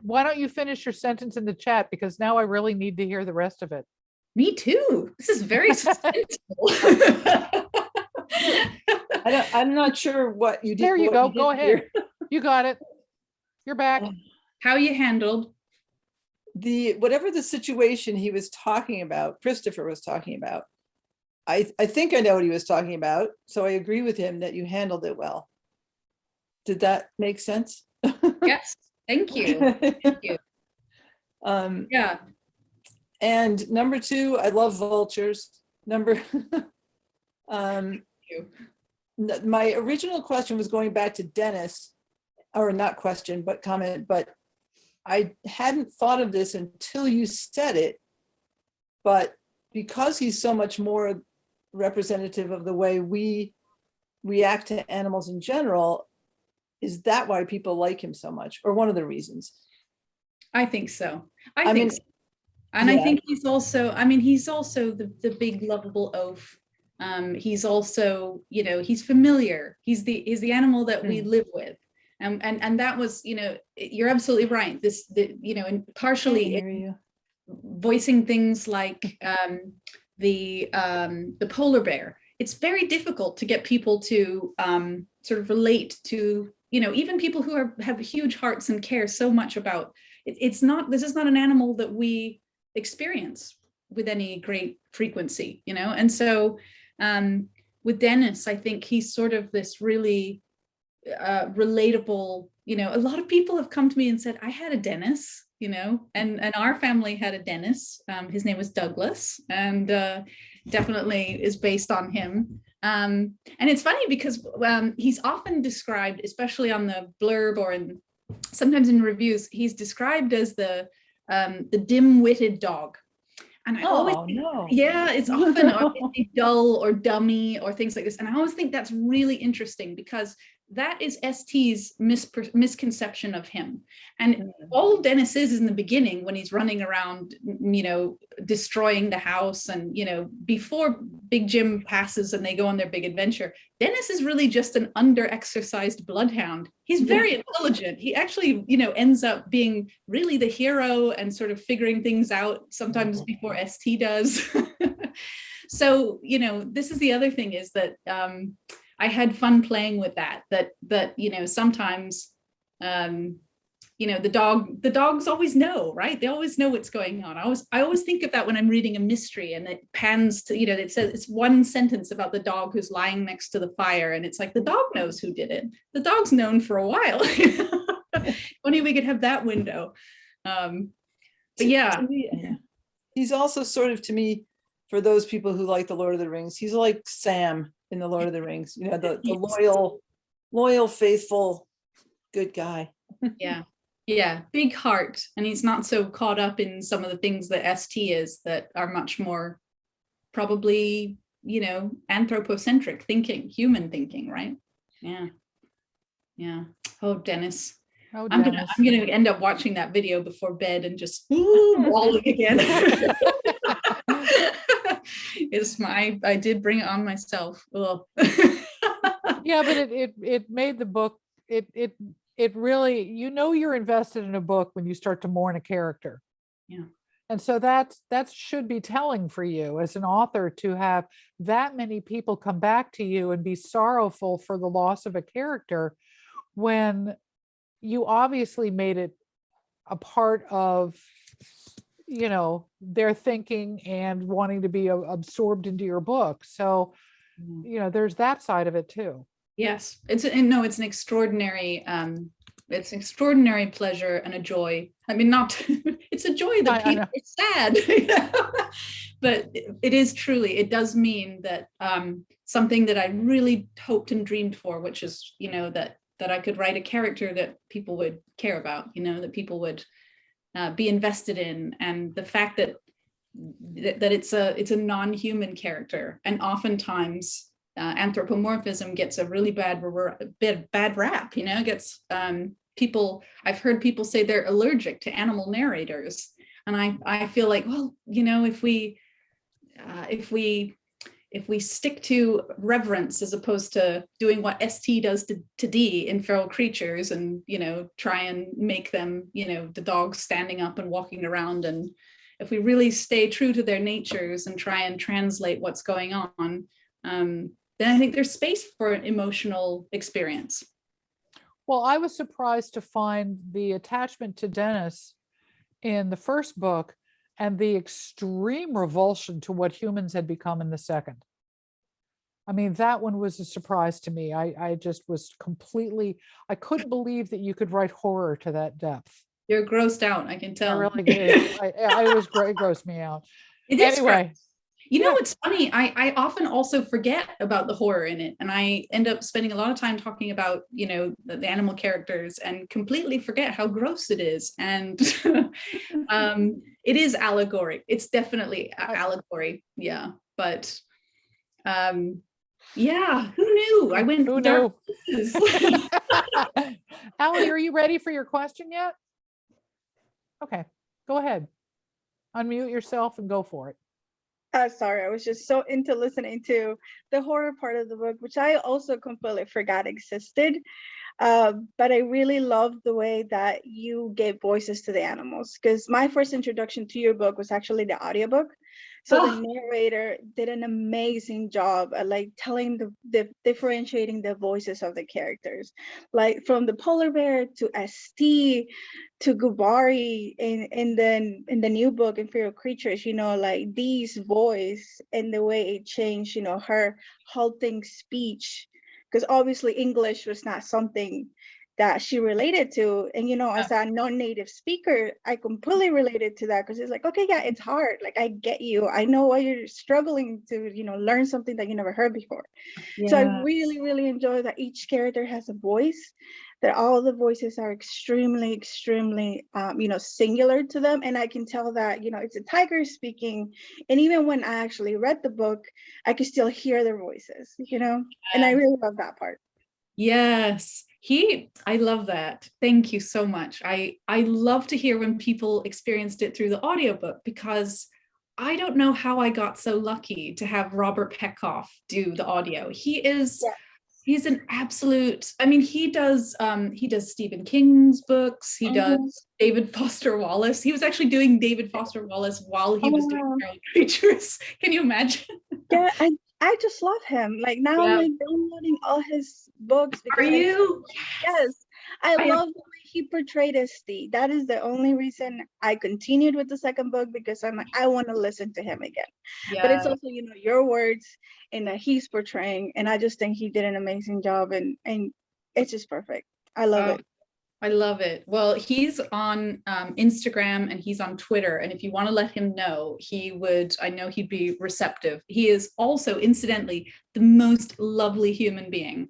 Why don't you finish your sentence in the chat? Because now I really need to hear the rest of it. Me too. This is very suspenseful. I'm not sure what you did. There you what go. you Go did ahead. here. You got it. You're back. How you handled whatever the situation he was talking about, Christopher was talking about. I think I know what he was talking about. So I agree with him that you handled it well. Did that make sense? Yes. Thank you. Thank you. Yeah. And number two, I love vultures. My original question was going back to Dennis, or not question, but comment, but I hadn't thought of this until you said it. But because he's so much more representative of the way we react to animals in general, is that why people like him so much, or one of the reasons? I think so. I I think mean, so. And I yeah. think he's also, I mean, he's also the big lovable oaf. He's also, you know, he's familiar. He's the animal that we live with. And that was, you know, you're absolutely right. You know, and partially voicing things like the polar bear. It's very difficult to get people to sort of relate to, you know, even people who have huge hearts and care so much about it. This is not an animal that we experience with any great frequency, you know. And so with Dennis, I think he's sort of this really relatable, you know. A lot of people have come to me and said, I had a Dennis, you know, and our family had a Dennis. His name was Douglas, and definitely is based on him. And it's funny because he's often described, especially on the blurb or sometimes in reviews, he's described as the dim-witted dog. And I always think, yeah, it's often obviously dull or dummy or things like this. And I always think that's really interesting because that is ST's misconception of him. And all Dennis is in the beginning when he's running around, you know, destroying the house, and, you know, before Big Jim passes and they go on their big adventure, Dennis is really just an under-exercised bloodhound. He's very intelligent. He actually, you know, ends up being really the hero and sort of figuring things out sometimes before ST does. So, you know, this is the other thing, is that I had fun playing with that, you know, sometimes, you know, the dogs always know, right? They always know what's going on. I always think of that when I'm reading a mystery and it pans to, you know, it says it's one sentence about the dog who's lying next to the fire. And it's like, the dog knows who did it. The dog's known for a while. Only we could have that window. But yeah. To me, he's also sort of, to me, for those people who like the Lord of the Rings, he's like Sam in the Lord of the Rings, you know, the loyal, faithful, good guy. Yeah, big heart. And he's not so caught up in some of the things that ST is, that are much more probably, you know, anthropocentric thinking, human thinking, right? Yeah. Oh, Dennis. Oh, I'm Dennis. gonna end up watching that video before bed and just bawling again. I did bring it on myself. Yeah, but it made the book, it really, you know, you're invested in a book when you start to mourn a character. Yeah. And so that should be telling for you as an author, to have that many people come back to you and be sorrowful for the loss of a character, when you obviously made it a part of, you know, their thinking and wanting to be absorbed into your book. So, you know, there's that side of it too. Yes, it's an extraordinary pleasure and a joy. I mean, not it's a joy that people are sad, but it is truly, it does mean that something that I really hoped and dreamed for, which is, you know, that I could write a character that people would care about, you know, that people would be invested in, and the fact that it's a non-human character, and oftentimes anthropomorphism gets a really bad rap, you know, gets people, I've heard people say they're allergic to animal narrators, and I feel like, well, you know, if we stick to reverence as opposed to doing what ST does to D in Feral Creatures, and, you know, try and make them, you know, the dogs standing up and walking around, and if we really stay true to their natures and try and translate what's going on, then I think there's space for an emotional experience. Well, I was surprised to find the attachment to Dennis in the first book and the extreme revulsion to what humans had become in the second. I mean, that one was a surprise to me. I just was completely, I couldn't believe that you could write horror to that depth. You're grossed out, I can I tell. really did. I was great, grossed me out. It is anyway. Gross. You know, it's funny, I often also forget about the horror in it, and I end up spending a lot of time talking about, you know, the animal characters, and completely forget how gross it is. And it is allegory. It's definitely allegory. Yeah. But yeah, who knew? I went. Who knew? Allie, are you ready for your question yet? Okay, go ahead. Unmute yourself and go for it. Sorry, I was just so into listening to the horror part of the book, which I also completely forgot existed. But I really love the way that you gave voices to the animals, because my first introduction to your book was actually the audiobook. So the narrator did an amazing job at like telling the differentiating the voices of the characters, like from the polar bear to ST to Gubari, and then in the new book, Inferior Creatures, like Dee's voice and the way it changed, her halting speech, because obviously English was not something that she related to. And, as a non-native speaker, I completely related to that, because it's like, okay, yeah, it's hard. Like, I get you. I know why you're struggling to, learn something that you never heard before. Yeah. So I really, really enjoy that each character has a voice, that all the voices are extremely, extremely, singular to them. And I can tell that, it's a tiger speaking. And even when I actually read the book, I could still hear their voices, and I really love that part. Yes, I love that. Thank you so much. I love to hear when people experienced it through the audiobook, because I don't know how I got so lucky to have Robert Peckhoff do the audio. He's an absolute, I mean, he does Stephen King's books, he does David Foster Wallace. He was actually doing David Foster Wallace while he was doing Feral Creatures. Can you imagine? Yeah, I just love him. Like now I'm like downloading all his books. Are you? Yes. I love the way he portrayed Steve. That is the only reason I continued with the second book, because I'm like, I want to listen to him again. Yeah. But it's also, your words and that he's portraying. And I just think he did an amazing job, and it's just perfect. I love it. I love it. Well, he's on Instagram and he's on Twitter. And if you want to let him know, I know he'd be receptive. He is also, incidentally, the most lovely human being.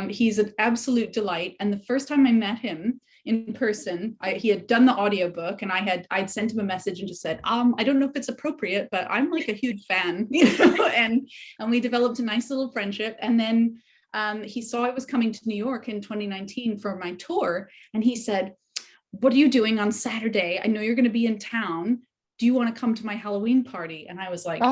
He's an absolute delight. And the first time I met him in person, he had done the audiobook, and I'd sent him a message and just said, I don't know if it's appropriate, but I'm like a huge fan, and we developed a nice little friendship. And then he saw I was coming to New York in 2019 for my tour, and he said, "What are you doing on Saturday? I know you're going to be in town. Do you want to come to my Halloween party?" And I was like,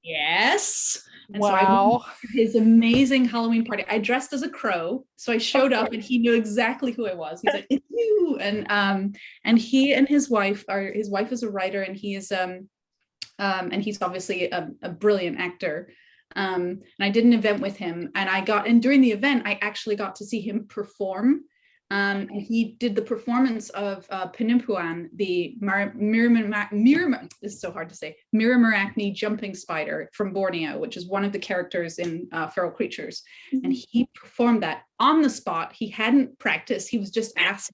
yes. And so I went to his amazing Halloween party. I dressed as a crow, so I showed up, and he knew exactly who I was. He's like, "It's you." And he and his wife is a writer, and he is and he's obviously a brilliant actor. And I did an event with him, and during the event, I actually got to see him perform. And he did the performance of Penimpuan, the this is so hard to say, Miramarachne jumping spider from Borneo, which is one of the characters in Feral Creatures. And he performed that on the spot. He hadn't practiced. He was just asked,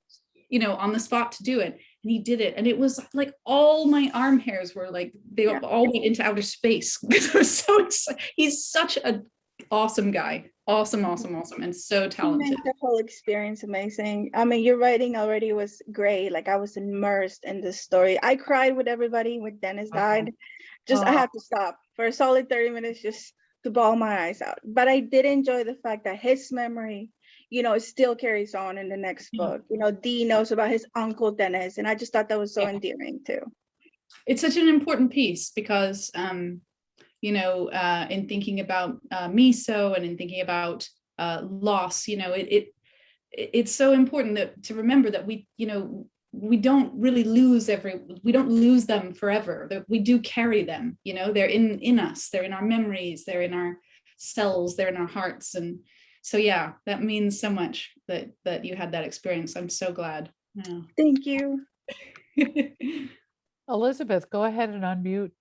on the spot to do it. And he did it. And it was like all my arm hairs were like, they all went into outer space, because I was so excited. He's such an awesome guy. Awesome, and so talented. Made the whole experience amazing. I mean, your writing already was great. Like, I was immersed in this story. I cried with everybody when Dennis died. I had to stop for a solid 30 minutes just to bawl my eyes out. But I did enjoy the fact that his memory, still carries on in the next book. Dee knows about his uncle Dennis, and I just thought that was so endearing too. It's such an important piece, because in thinking about miso and in thinking about loss, it's so important to remember that we don't really we don't lose them forever. That we do carry them. They're in us. They're in our memories. They're in our cells. They're in our hearts. And so, yeah, that means so much that you had that experience. I'm so glad. Yeah. Thank you. Elizabeth, go ahead and unmute.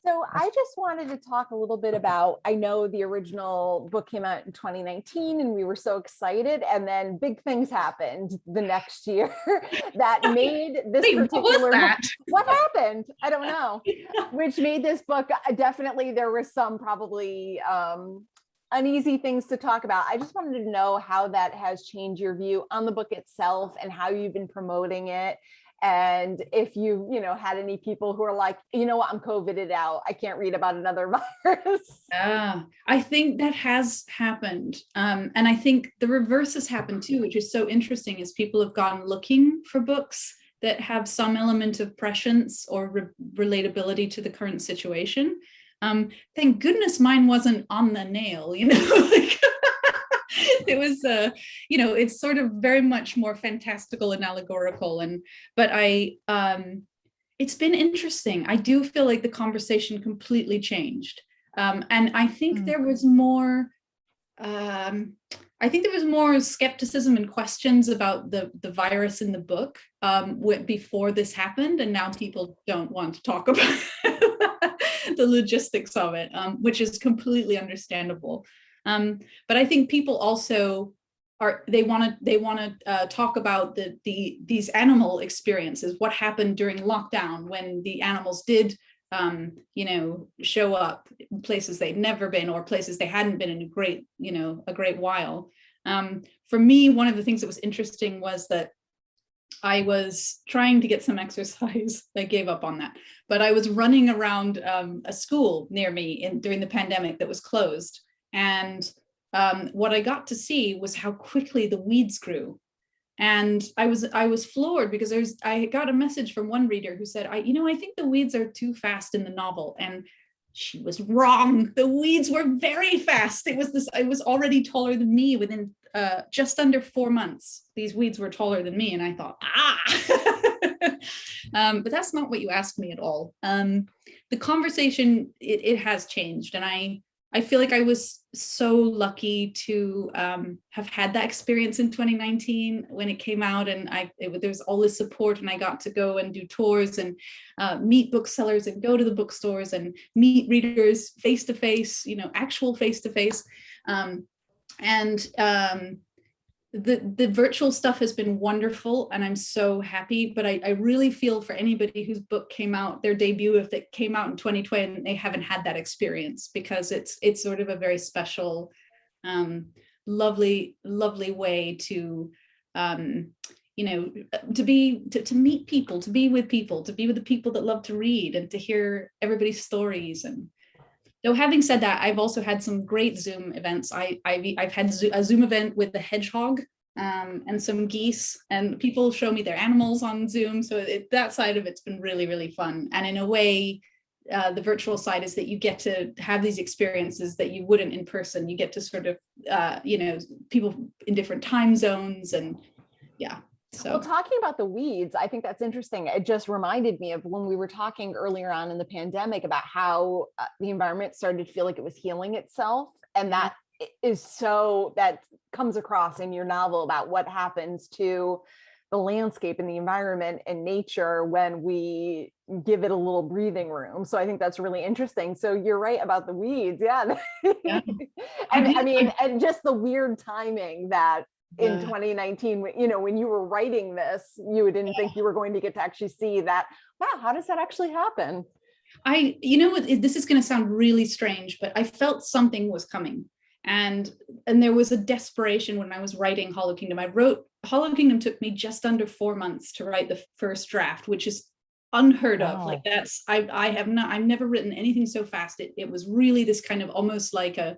So I just wanted to talk a little bit about, I know the original book came out in 2019 and we were so excited, and then big things happened the next year that made this particular book. What happened? I don't know. Which made this book, definitely there was some probably uneasy things to talk about. I just wanted to know how that has changed your view on the book itself and how you've been promoting it. And if you had any people who are like, what, I'm COVIDed out, I can't read about another virus. I think that has happened. And I think the reverse has happened too, which is so interesting, is people have gone looking for books that have some element of prescience or relatability to the current situation. Thank goodness mine wasn't on the nail, you know, like, it was, you know, it's sort of very much more fantastical and allegorical. But it's been interesting. I do feel like the conversation completely changed. And I think there was more, skepticism and questions about the virus in the book before this happened. And now people don't want to talk about the logistics of it, which is completely understandable. But I think people also they want to talk about these animal experiences, what happened during lockdown when the animals did you know, show up in places they'd never been or places they hadn't been in a great while. For me, one of the things that was interesting was that I was trying to get some exercise. I gave up on that, but I was running around a school near me during the pandemic that was closed. And what I got to see was how quickly the weeds grew. And I was floored because I got a message from one reader who said, I think the weeds are too fast in the novel. And she was wrong. The weeds were very fast. I was already taller than me within just under 4 months. These weeds were taller than me. And I thought, but that's not what you asked me at all. The conversation, it has changed. And I feel like I was so lucky to have had that experience in 2019 when it came out, and there was all this support, and I got to go and do tours and meet booksellers and go to the bookstores and meet readers face to face, actual face to face. The virtual stuff has been wonderful, and I'm so happy, but I really feel for anybody whose book came out, their debut, if it came out in 2020 and they haven't had that experience, because it's sort of a very special, lovely way to, to meet people, to be with people, to be with the people that love to read, and to hear everybody's stories. And so, having said that, I've also had some great Zoom events. I've had a Zoom event with the hedgehog and some geese, and people show me their animals on Zoom. So that side of it's been really, really fun. And in a way, the virtual side is that you get to have these experiences that you wouldn't in person. You get to sort of, people in different time zones, and yeah. So. Well, talking about the weeds, I think that's interesting. It just reminded me of when we were talking earlier on in the pandemic about how the environment started to feel like it was healing itself. And that that comes across in your novel about what happens to the landscape and the environment and nature when we give it a little breathing room. So I think that's really interesting. So you're right about the weeds. Yeah. Yeah. And just the weird timing that in 2019, when you were writing this, you didn't think you were going to get to actually see that. Wow, how does that actually happen? This is going to sound really strange, but I felt something was coming. And there was a desperation when I was writing Hollow Kingdom. Hollow Kingdom took me just under 4 months to write the first draft, which is unheard of. Like I've never written anything so fast. It was really this kind of almost like a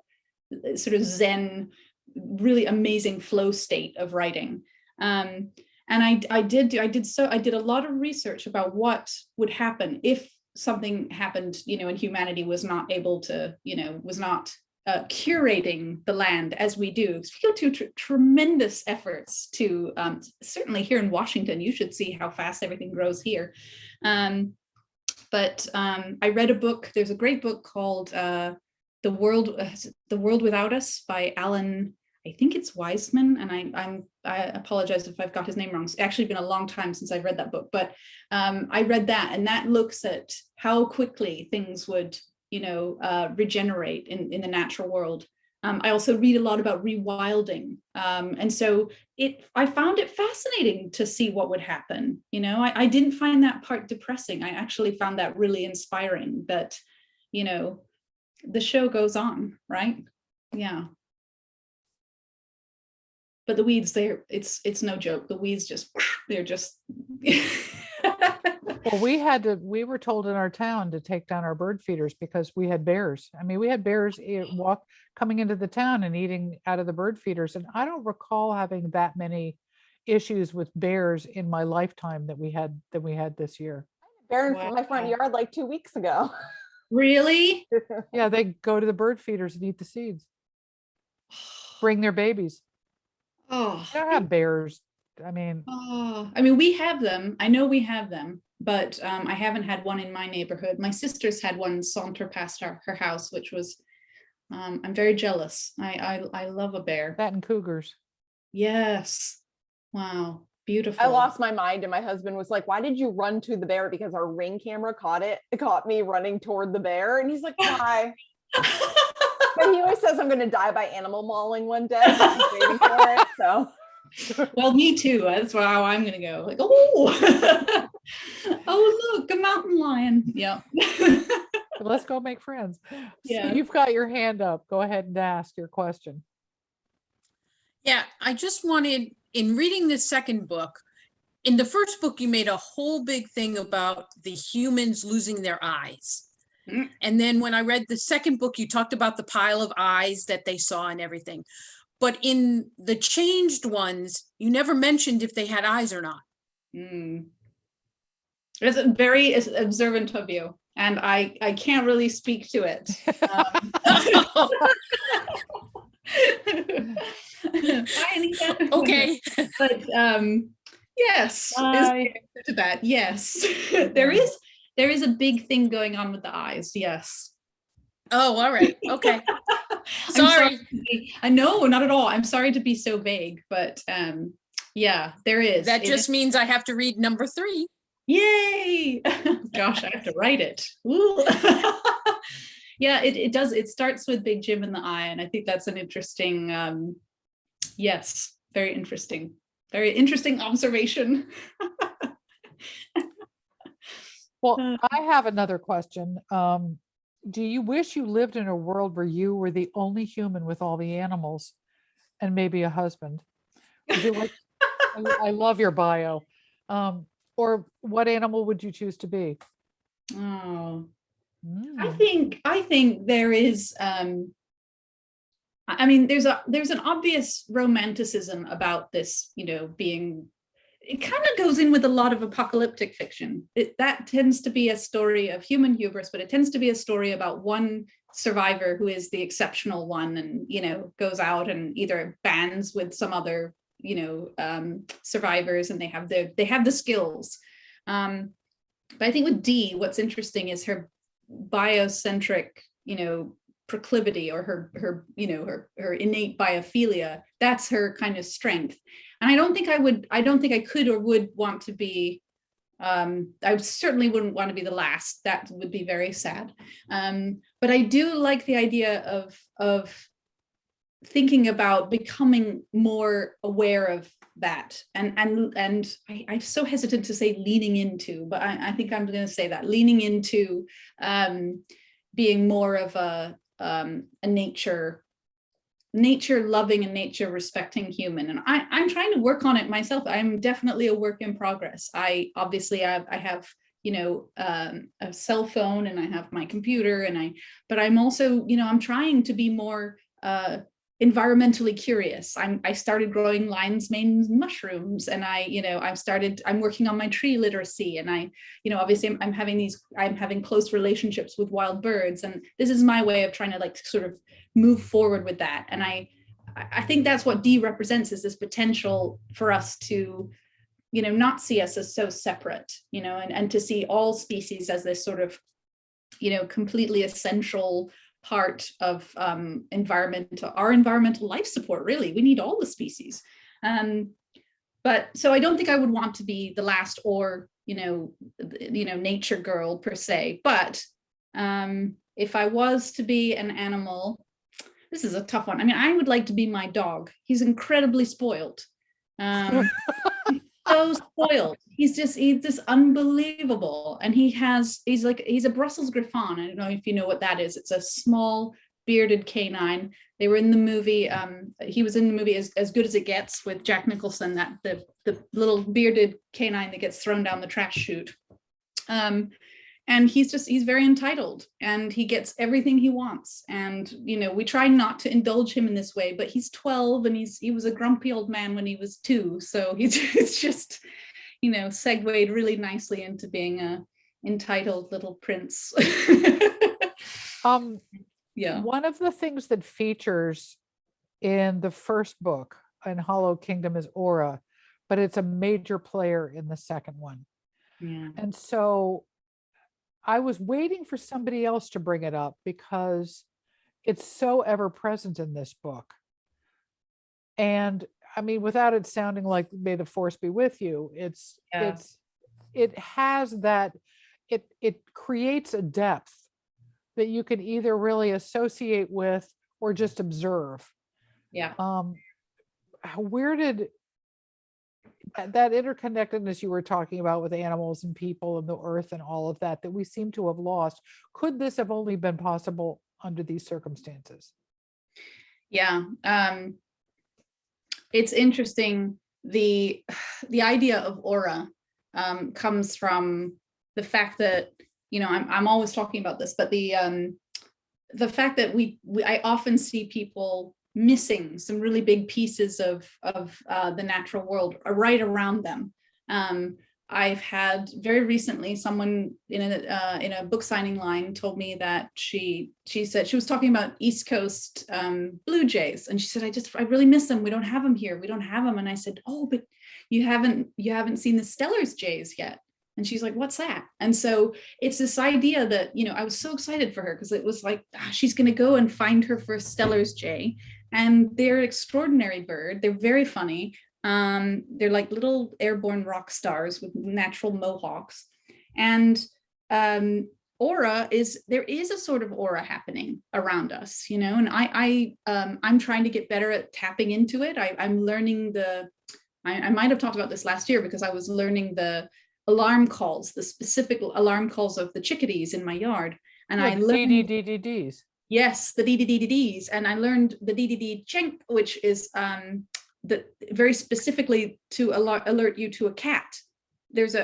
sort of Zen, really amazing flow state of writing. And I did a lot of research about what would happen if something happened, and humanity was not able to, was not curating the land as we do. We go to tremendous efforts to, certainly here in Washington, you should see how fast everything grows here. But I read a book, there's a great book called The World Without Us by Alan, I think it's Wiseman, and I apologize if I've got his name wrong. It's actually been a long time since I've read that book, but I read that, and that looks at how quickly things would, regenerate in the natural world. I also read a lot about rewilding, and so I found it fascinating to see what would happen. I didn't find that part depressing. I actually found that really inspiring. That, the show goes on, right? Yeah. But the weeds, it's no joke. The weeds they're just. Well, we were told in our town to take down our bird feeders because we had bears. I mean, we had bears coming into the town and eating out of the bird feeders. And I don't recall having that many issues with bears in my lifetime that we had this year. Bear in my front Wow. yard like 2 weeks ago. Really? Yeah, they go to the bird feeders and eat the seeds. Bring their babies. Oh, I don't have bears. I mean, oh, I mean, we have them. I know we have them, but I haven't had one in my neighborhood. My sister's had one saunter past her house, which was, I'm very jealous. I love a bear. that and cougars. Yes. Wow. Beautiful. I lost my mind and my husband was like, why did you run to the bear? Because our Ring camera caught me running toward the bear. And he's like, why? But he always says I'm going to die by animal mauling one day. I'm waiting for it. So Well, me too. That's how I'm going to go. Like, oh, oh, look, a mountain lion. Yeah. Let's go make friends. Yeah. So you've got your hand up. Go ahead and ask your question. Yeah, I just wanted, in reading this second book, in the first book, you made a whole big thing about the humans losing their eyes. Mm. And then when I read the second book, you talked about the pile of eyes that they saw and everything. But in the changed ones, you never mentioned if they had eyes or not. Mm. It's very observant of you, and I can't really speak to it. Hi, Anita. Okay. But yes, is the answer to that. Yes, there is a big thing going on with the eyes. Yes. Oh, all right. Okay. I'm Sorry. I know, not at all. I'm sorry to be so vague, but yeah, there is. That It just is- means I have to read number 3. Yay! Gosh, I have to write it. Ooh. Yeah, it does. It starts with Big Jim in the eye, and I think that's an interesting, yes, very interesting observation. Well, I have another question. Do you wish you lived in a world where you were the only human with all the animals and maybe a husband? Would you like, I love your bio. Or what animal would you choose to be? Oh, Mm. I think there is. I mean, there's an obvious romanticism about this, being. It kind of goes in with a lot of apocalyptic fiction. That tends to be a story of human hubris, but it tends to be a story about one survivor who is the exceptional one, and goes out and either bands with some other survivors, and they have the skills. But I think with Dee, what's interesting is her biocentric, proclivity, or her innate biophilia. That's her kind of strength. And I don't think I could or would want to be, I certainly wouldn't want to be the last. That would be very sad. But I do like the idea of thinking about becoming more aware of that. And I'm so hesitant to say leaning into, but I think I'm going to say that, leaning into being more of a nature loving and nature respecting human. And I'm trying to work on it myself. I'm definitely a work in progress. I have a cell phone, and I have my computer, but I'm also, I'm trying to be more environmentally curious. I started growing lion's mane mushrooms, and I'm working on my tree literacy, and obviously I'm having close relationships with wild birds, and this is my way of trying to sort of move forward with that. And I think that's what Dee represents, is this potential for us to not see us as so separate, and to see all species as this sort of completely essential part of our environmental life support. Really, we need all the species. But so I don't think I would want to be the last, or nature girl per se. But if I was to be an animal, this is a tough one. I mean, I would like to be my dog. He's incredibly spoiled. So spoiled. He's just unbelievable. And he's a Brussels Griffon. I don't know if you know what that is. It's a small bearded canine. They were in the movie. He was in the movie As Good as It Gets with Jack Nicholson, that the little bearded canine that gets thrown down the trash chute. And and he's very entitled, and he gets everything he wants. And, we try not to indulge him in this way, but he's 12 and he was a grumpy old man when he was 2. So it's just, segued really nicely into being a entitled little prince. Yeah. One of the things that features in the first book in Hollow Kingdom is Aura, but it's a major player in the second one. Yeah. And so I was waiting for somebody else to bring it up because it's so ever present in this book. And I mean, without it sounding like may the force be with you, it has that, it creates a depth that you can either really associate with or just observe. Yeah. Where did that interconnectedness you were talking about with animals and people and the earth and all of that we seem to have lost, could this have only been possible under these circumstances? Yeah. It's interesting. The idea of aura comes from the fact that, I'm always talking about this, but the fact that I often see people missing some really big pieces of the natural world right around them. I've had very recently someone in a book signing line told me that she said she was talking about East Coast blue jays, and she said, I really miss them. We don't have them here. We don't have them. And I said, oh, but you haven't seen the Stellar's jays yet. And she's like, what's that? And so it's this idea that, I was so excited for her because it was like, she's going to go and find her first Stellar's jay. And they're an extraordinary bird. They're very funny. They're like little airborne rock stars with natural mohawks. And aura there is a sort of aura happening around us, and I'm trying to get better at tapping into it. I'm learning I might have talked about this last year because I was learning the alarm calls, the specific alarm calls of the chickadees in my yard. And I learned DDDDs. Yes, the DDDDs. And I learned the DDD chink, which is very specifically to alert you to a cat. There's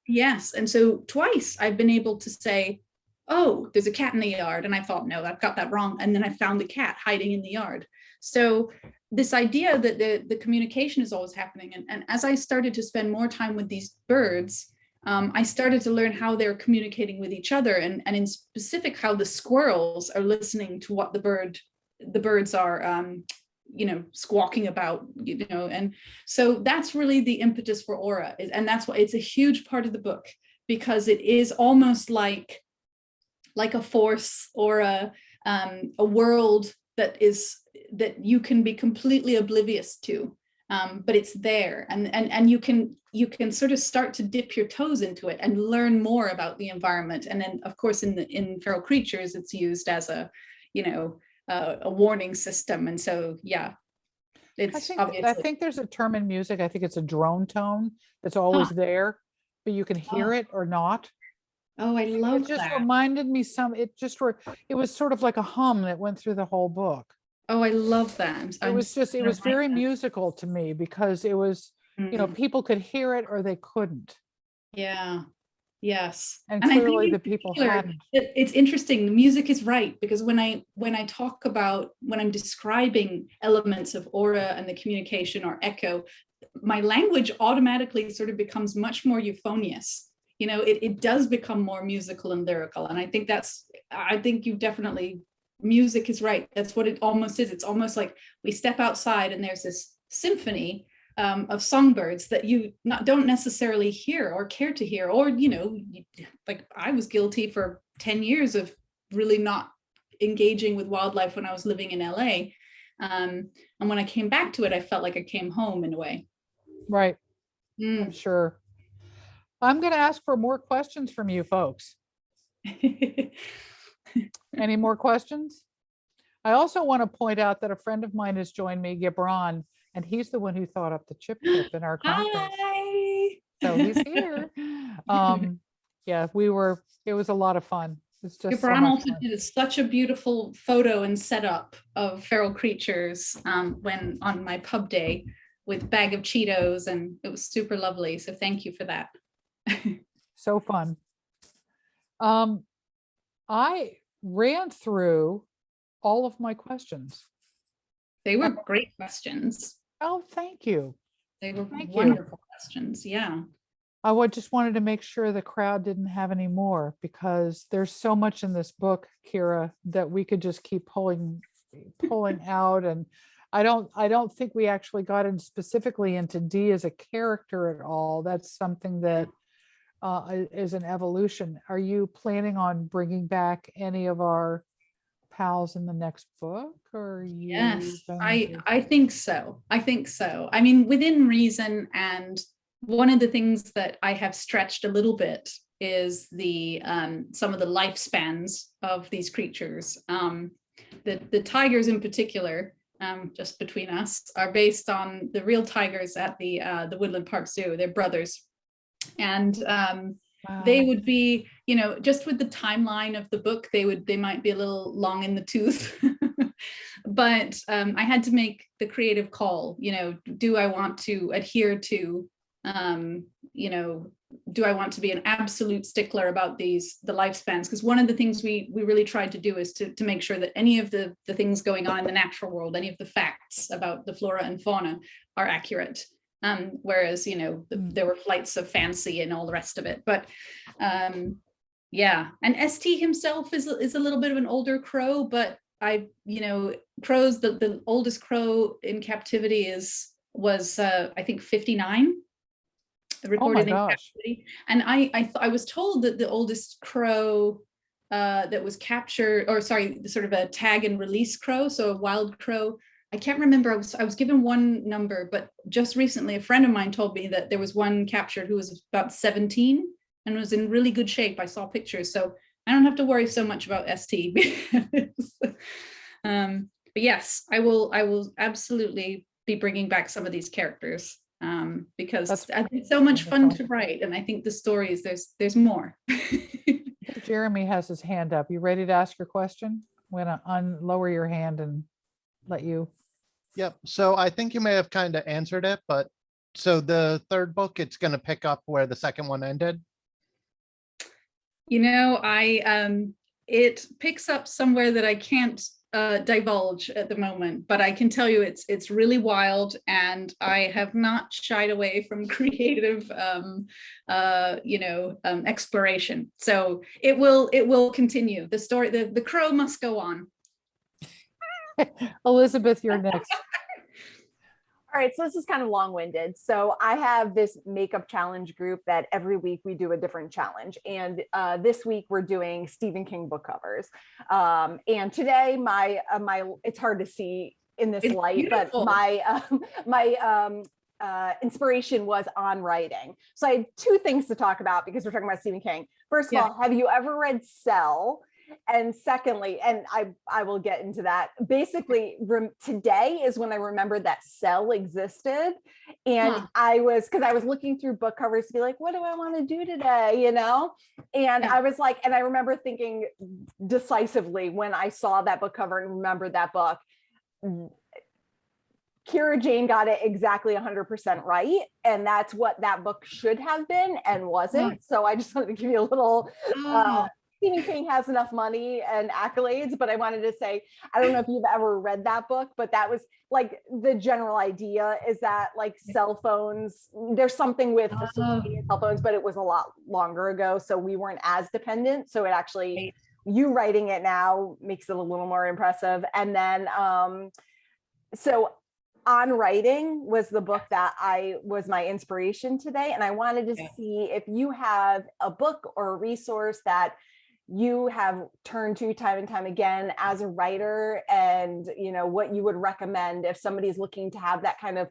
yes. And so twice I've been able to say, oh, there's a cat in the yard. And I thought, no, I've got that wrong. And then I found the cat hiding in the yard. So this idea that the communication is always happening. And as I started to spend more time with these birds, I started to learn how they're communicating with each other, and in specific how the squirrels are listening to what the birds are squawking about, and so that's really the impetus for aura, and that's why it's a huge part of the book, because it is almost like a force or a world that you can be completely oblivious to, but it's there, and you can sort of start to dip your toes into it and learn more about the environment. And then of course in Feral Creatures it's used as a warning system. And so it's I think there's a term in music, I think it's a drone tone that's always there, but you can hear it or not. Oh, I love it. Just that. reminded me it was sort of like a hum that went through the whole book. Oh, I love that. It was very musical to me, because it was, people could hear it or they couldn't. Yeah. Yes. And clearly the people hadn't. It's interesting. The music is right, because when I'm describing elements of aura and the communication or echo, my language automatically sort of becomes much more euphonious. It does become more musical and lyrical. And I think you definitely, music is right. That's what it almost is. It's almost like we step outside and there's this symphony of songbirds that you don't necessarily hear or care to hear, or like I was guilty for 10 years of really not engaging with wildlife when I was living in LA, and when I came back to it, I felt like I came home in a way. Right. I'm sure. I'm going to ask for more questions from you folks. Any more questions? I also want to point out that a friend of mine has joined me, Gibran, and he's the one who thought up the chip clip in our conference. Hi. So he's here. It was a lot of fun. It's just Gibran also did such a beautiful photo and setup of Feral Creatures when on my pub day with bag of Cheetos, and it was super lovely. So thank you for that. So fun. I ran through all of my questions. They were great questions. Oh, thank you. They were Thank you. wonderful questions. Yeah. Just wanted to make sure the crowd didn't have any more, because there's so much in this book, Kira, that we could just keep pulling out. And I don't think we actually got in specifically into Dee as a character at all. That's something that is an evolution. Are you planning on bringing back any of our pals in the next book, or are you Yes, going to- I think so. I think so. I mean, within reason. And one of the things that I have stretched a little bit is the some of the lifespans of these creatures. The tigers in particular, just between us, are based on the real tigers at the Woodland Park Zoo. They're brothers. And they Wow. would be, you know, just with the timeline of the book, they might be a little long in the tooth. But I had to make the creative call, you know, do I want to adhere to, you know, do I want to be an absolute stickler about the lifespans? Because one of the things we really tried to do is to make sure that any of the things going on in the natural world, any of the facts about the flora and fauna are accurate. Whereas, you know, there were flights of fancy and all the rest of it. But yeah, and ST himself is a little bit of an older crow, but you know, crows, the oldest crow in captivity was I think 59. Recorded in captivity. And I was told that the oldest crow that was captured, or sorry, sort of a tag and release crow, so a wild crow. I can't remember. I was given one number, but just recently a friend of mine told me that there was one captured who was about 17 and was in really good shape. I saw pictures, so I don't have to worry so much about ST. But yes, I will absolutely be bringing back some of these characters. Because it's so much fun to write, and I think the stories, there's more. Jeremy has his hand up. You ready to ask your question? I'm gonna lower your hand and let you. Yep. So I think you may have kind of answered it, but so the third book, it's going to pick up where the second one ended. You know, it picks up somewhere that I can't divulge at the moment, but I can tell you it's really wild, and I have not shied away from creative you know, exploration. So it will continue. The story, the crow must go on. Elizabeth, you're next. All right, so this is kind of long-winded. So I have this makeup challenge group that every week we do a different challenge. And this week we're doing Stephen King book covers. And today my it's hard to see in this light, beautiful. But my inspiration was on writing. So I had two things to talk about because we're talking about Stephen King. First of all, have you ever read Cell? And secondly, and I will get into that, basically today is when I remembered that Cell existed. And because I was looking through book covers to be like, what do I want to do today, you know? And I was like, and I remember thinking decisively when I saw that book cover and remembered that book, Kira Jane got it exactly 100% right. And that's what that book should have been and wasn't. So I just wanted to give you a little Stephen King has enough money and accolades, but I wanted to say, I don't know if you've ever read that book, but that was like the general idea is that like cell phones, there's something with associated cell phones, but it was a lot longer ago. So we weren't as dependent. So it actually, you writing it now makes it a little more impressive. And then, so On Writing was the book that was my inspiration today. And I wanted to see if you have a book or a resource that you have turned to time and time again as a writer, and you know what you would recommend if somebody's looking to have that kind of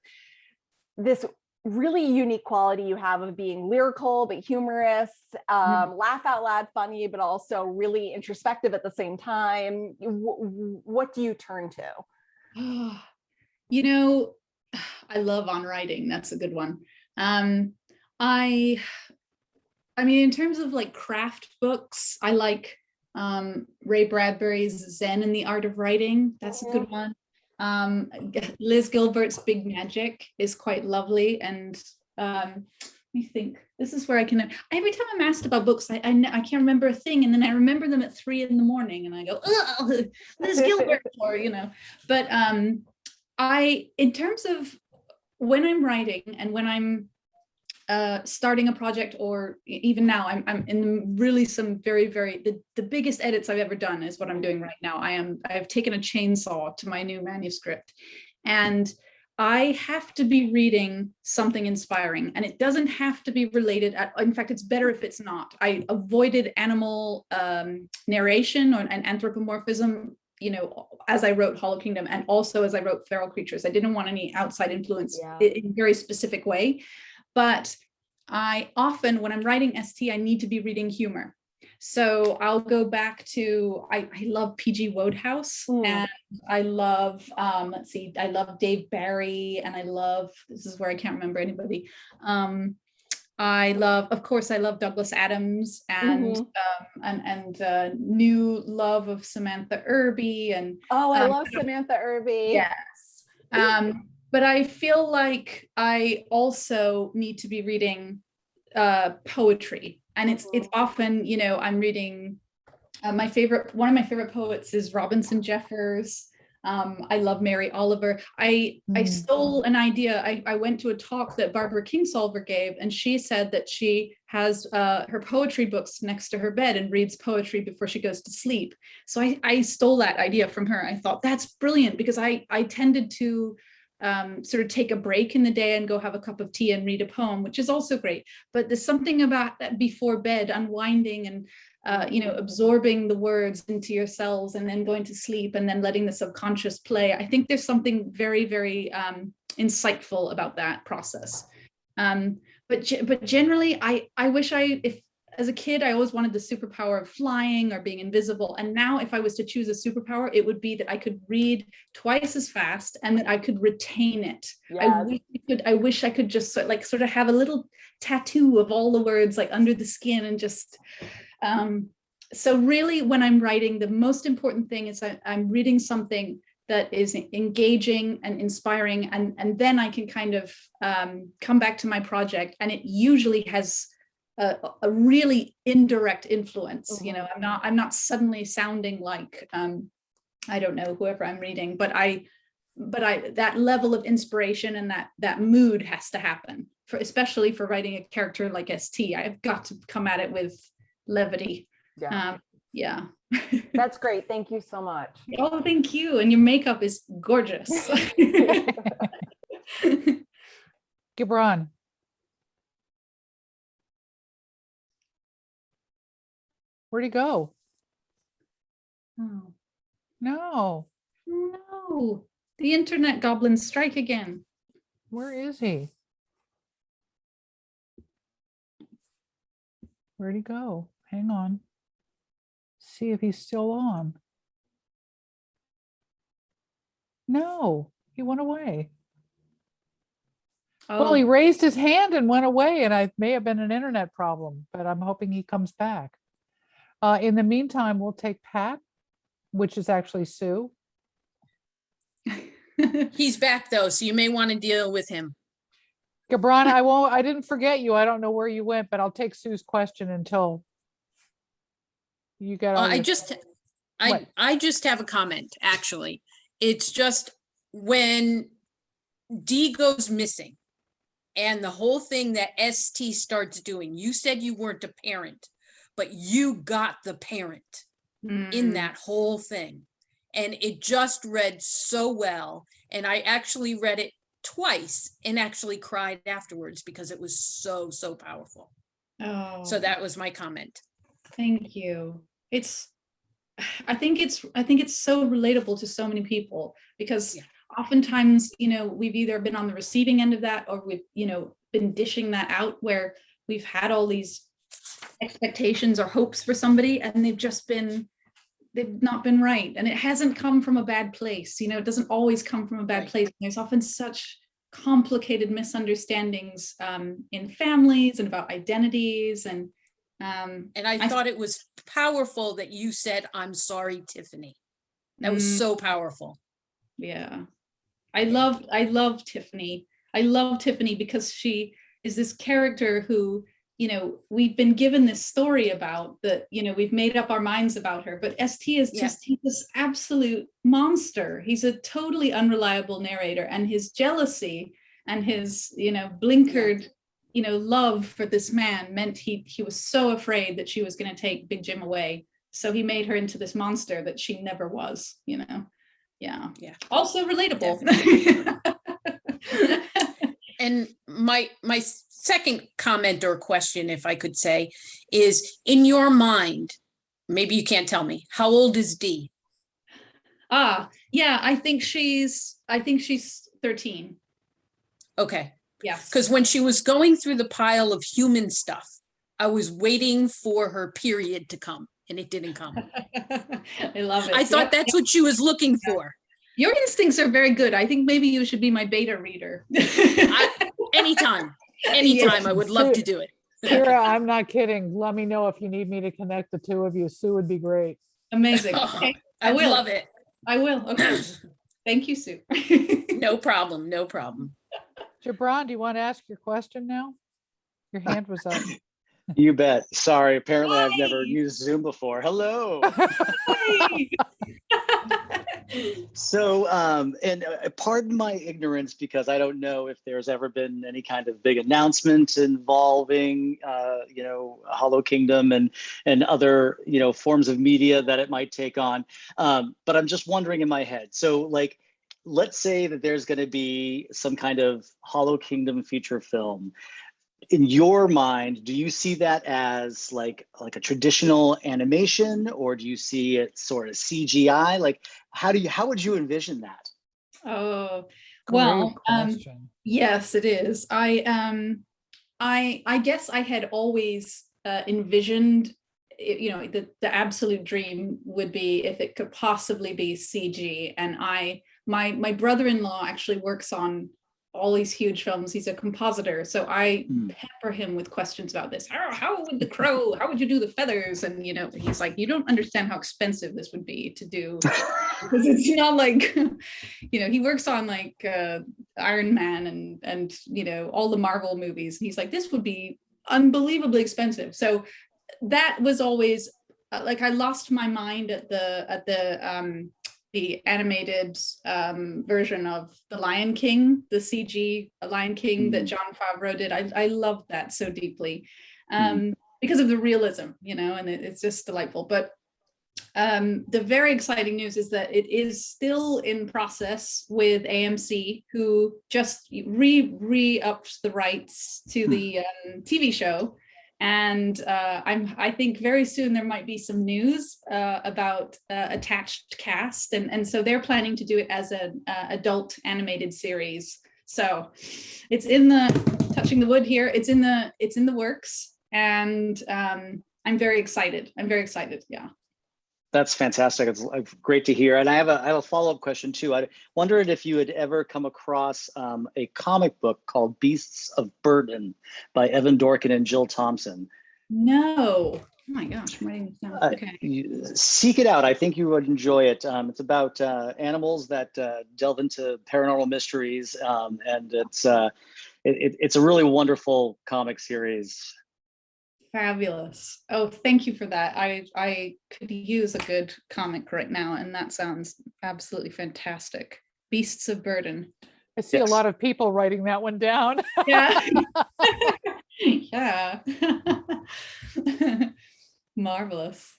this really unique quality you have of being lyrical but humorous, laugh out loud funny, but also really introspective at the same time. What do you turn to? You know, I love On Writing. That's a good one. I mean, in terms of like craft books, I like Ray Bradbury's Zen and the Art of Writing. That's a good one. Liz Gilbert's Big Magic is quite lovely. And me think. This is where I can, every time I'm asked about books, I can't remember a thing, and then I remember them at 3 a.m. and I go, oh, Liz Gilbert, or, but in terms of when I'm writing and when I'm starting a project, or even now, I'm in really some very, the biggest edits I've ever done is what I'm doing right now. I've taken a chainsaw to my new manuscript, and I have to be reading something inspiring, and it doesn't have to be related. In fact, it's better if it's not. I avoided animal narration and anthropomorphism, as I wrote Hollow Kingdom, and also as I wrote Feral Creatures. I didn't want any outside influence in a very specific way. But I often, when I'm writing ST, I need to be reading humor. So I'll go back to, I love P.G. Wodehouse, and I love, I love Dave Barry, and this is where I can't remember anybody. Of course, I love Douglas Adams, and new love of Samantha Irby. And I love Samantha Irby. Yes. But I feel like I also need to be reading poetry, and it's often, I'm reading one of my favorite poets is Robinson Jeffers. I love Mary Oliver. I stole an idea. I went to a talk that Barbara Kingsolver gave, and she said that she has her poetry books next to her bed and reads poetry before she goes to sleep. So I stole that idea from her. I thought that's brilliant, because I tended to sort of take a break in the day and go have a cup of tea and read a poem, which is also great. But there's something about that before bed, unwinding and absorbing the words into your cells and then going to sleep and then letting the subconscious play. I think there's something very, very insightful about that process. But generally, I wish if as a kid, I always wanted the superpower of flying or being invisible. And now if I was to choose a superpower, it would be that I could read twice as fast and that I could retain it. Yes. I wish I could just sort of have a little tattoo of all the words like under the skin, and just, so really when I'm writing, the most important thing is I'm reading something that is engaging and inspiring. And then I can kind of come back to my project, and it usually has a really indirect influence. I'm not suddenly sounding like I don't know, whoever I'm reading, but that level of inspiration and that mood has to happen, especially for writing a character like ST. I've got to come at it with levity. Yeah. That's great. Thank you so much. Oh, thank you. And your makeup is gorgeous. Gibran. Where'd he go? Oh. No. No. The internet goblins strike again. Where is he? Where'd he go? Hang on. See if he's still on. No, he went away. Oh. Well, he raised his hand and went away, and it may have been an internet problem, but I'm hoping he comes back. In the meantime, we'll take Pat, which is actually Sue. He's back though, so you may want to deal with him. Gibran, I didn't forget you. I don't know where you went, but I'll take Sue's question until you get all I just have a comment, actually. It's just when D goes missing and the whole thing that ST starts doing, you said you weren't a parent, but you got the parent in that whole thing. And it just read so well. And I actually read it twice and actually cried afterwards because it was so, so powerful. Oh. So that was my comment. Thank you. I think it's so relatable to so many people, because oftentimes, we've either been on the receiving end of that, or we've, been dishing that out, where we've had all these expectations or hopes for somebody, and they've not been right. And it hasn't come from a bad place. It doesn't always come from a bad place. There's often such complicated misunderstandings in families and about identities. And I thought it was powerful that you said, "I'm sorry, Tiffany." That was so powerful. Yeah. I love Tiffany. I love Tiffany because she is this character who, you know, we've been given this story about, that, you know, we've made up our minds about her, but ST is just, he's this absolute monster. He's a totally unreliable narrator, and his jealousy and his, you know, blinkered, you know, love for this man meant he was so afraid that she was going to take Big Jim away. So he made her into this monster that she never was, you know. Yeah. Also relatable. And my second comment or question, if I could say, is, in your mind, maybe you can't tell me, how old is Dee? Yeah, I think she's 13. Okay. Yeah. Because when she was going through the pile of human stuff, I was waiting for her period to come, and it didn't come. I love it. I thought that's what she was looking for. Your instincts are very good. I think maybe you should be my beta reader. Anytime, I would love to do it. Kira, I'm not kidding. Let me know if you need me to connect the two of you. Sue would be great. Amazing. Okay. I will love it. I will. Okay. Thank you, Sue. No problem. No problem. Gibran, do you want to ask your question now? Your hand was up. You bet. Sorry, apparently I've never used Zoom before. Hello. So, and pardon my ignorance, because I don't know if there's ever been any kind of big announcement involving, you know, Hollow Kingdom and other, you know, forms of media that it might take on. But I'm just wondering in my head. So, like, let's say that there's going to be some kind of Hollow Kingdom feature film. In your mind, do you see that as like a traditional animation, or do you see it sort of CGI? Like, how would you envision that? Oh, well, yes, it is. I guess I had always envisioned, you know, the absolute dream would be if it could possibly be CG. And my brother-in-law actually works on all these huge films. He's a compositor, so I pepper him with questions about this. How would the crow? How would you do the feathers? And you know, he's like, you don't understand how expensive this would be to do, because it's not like, you know, he works on like Iron Man and you know, all the Marvel movies. And he's like, this would be unbelievably expensive. So that was always like, I lost my mind at the animated version of The Lion King, the CG Lion King that Jon Favreau did. I loved that so deeply because of the realism, you know, and it's just delightful. But the very exciting news is that it is still in process with AMC, who just re-upped the rights to the TV show. And I think very soon there might be some news about attached cast, and so they're planning to do it as an adult animated series. So it's in the, touching the wood here, it's in the works, and I'm very excited. Yeah. That's fantastic. It's great to hear. And I have a follow-up question too. I wondered if you had ever come across a comic book called Beasts of Burden by Evan Dorkin and Jill Thompson. No. Oh my gosh, I'm writing this down. Okay. Seek it out. I think you would enjoy it. It's about animals that delve into paranormal mysteries, and it's a really wonderful comic series. Fabulous. Oh, thank you for that. I could use a good comic right now, and that sounds absolutely fantastic. Beasts of Burden. I see a lot of people writing that one down. Yeah. Yeah. Marvelous.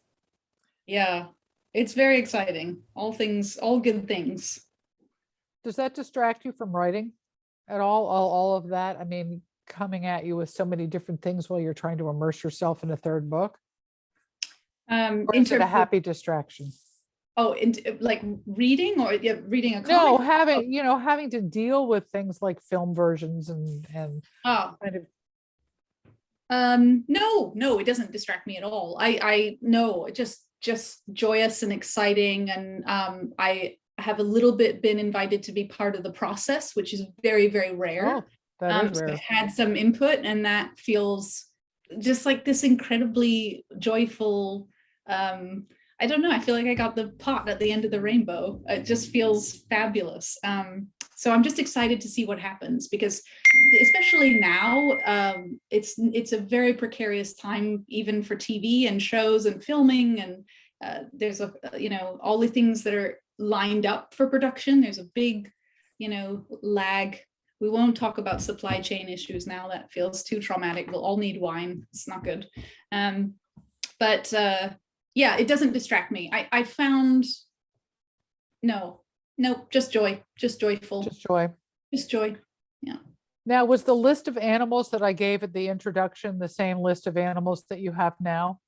Yeah. It's very exciting. All good things. Does that distract you from writing at all of that? I mean, coming at you with so many different things while you're trying to immerse yourself in a third book? Or is it a happy distraction? Oh, like reading, or reading a comic? No, having to deal with things like film versions and kind of. No, it doesn't distract me at all. I know, just joyous and exciting, and I have a little bit been invited to be part of the process, which is very, very rare. Oh. So I've had some input, and that feels just like this incredibly joyful, I don't know, I feel like I got the pot at the end of the rainbow. It just feels fabulous. So I'm just excited to see what happens, because especially now, it's a very precarious time, even for TV and shows and filming, and there's all the things that are lined up for production. There's a big, lag. We won't talk about supply chain issues now. That feels too traumatic. We'll all need wine. It's not good. But yeah, it doesn't distract me. I found, no, just joy, just joyful. Just joy. Just joy. Yeah. Now, was the list of animals that I gave at the introduction the same list of animals that you have now?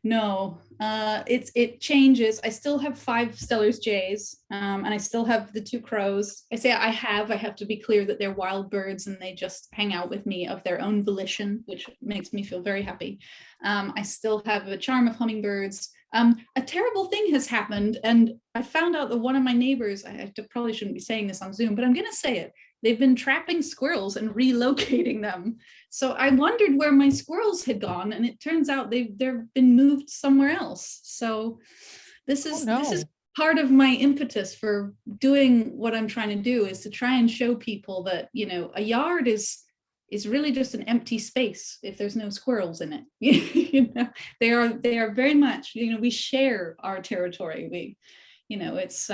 No, it changes. I still have 5 Steller's jays, and I still have the 2 crows. I say I have to be clear that they're wild birds and they just hang out with me of their own volition, which makes me feel very happy. I still have a charm of hummingbirds. A terrible thing has happened, and I found out that one of my neighbors, I probably shouldn't be saying this on Zoom, but I'm going to say it. They've been trapping squirrels and relocating them. So I wondered where my squirrels had gone, and it turns out they've been moved somewhere else. So this is part of my impetus for doing what I'm trying to do, is to try and show people that, a yard is really just an empty space if there's no squirrels in it. They are very much, we share our territory. It's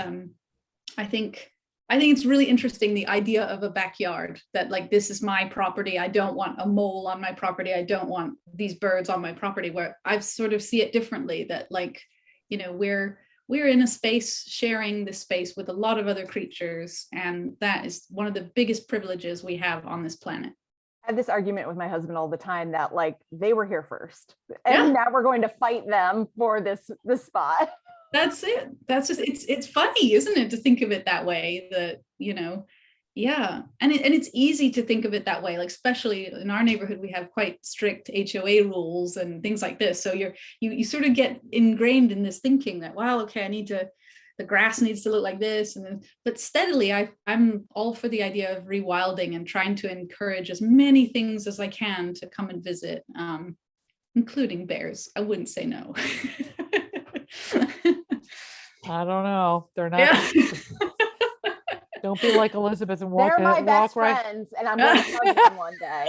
I think it's really interesting, the idea of a backyard, that like, this is my property. I don't want a mole on my property. I don't want these birds on my property, where I sort of see it differently, that like, we're in a space, sharing this space with a lot of other creatures. And that is one of the biggest privileges we have on this planet. I have this argument with my husband all the time that like, they were here first and now we're going to fight them for this spot. That's it. That's just, it's funny, isn't it, to think of it that way, that, yeah. And it's easy to think of it that way, like, especially in our neighborhood, we have quite strict HOA rules and things like this. So you sort of get ingrained in this thinking that, wow, okay, the grass needs to look like this. But steadily, I'm all for the idea of rewilding and trying to encourage as many things as I can to come and visit, including bears. I wouldn't say no. I don't know. They're not. Yeah. Don't be like Elizabeth and walk. They're my best right. friends, and I'm going to hug one one day.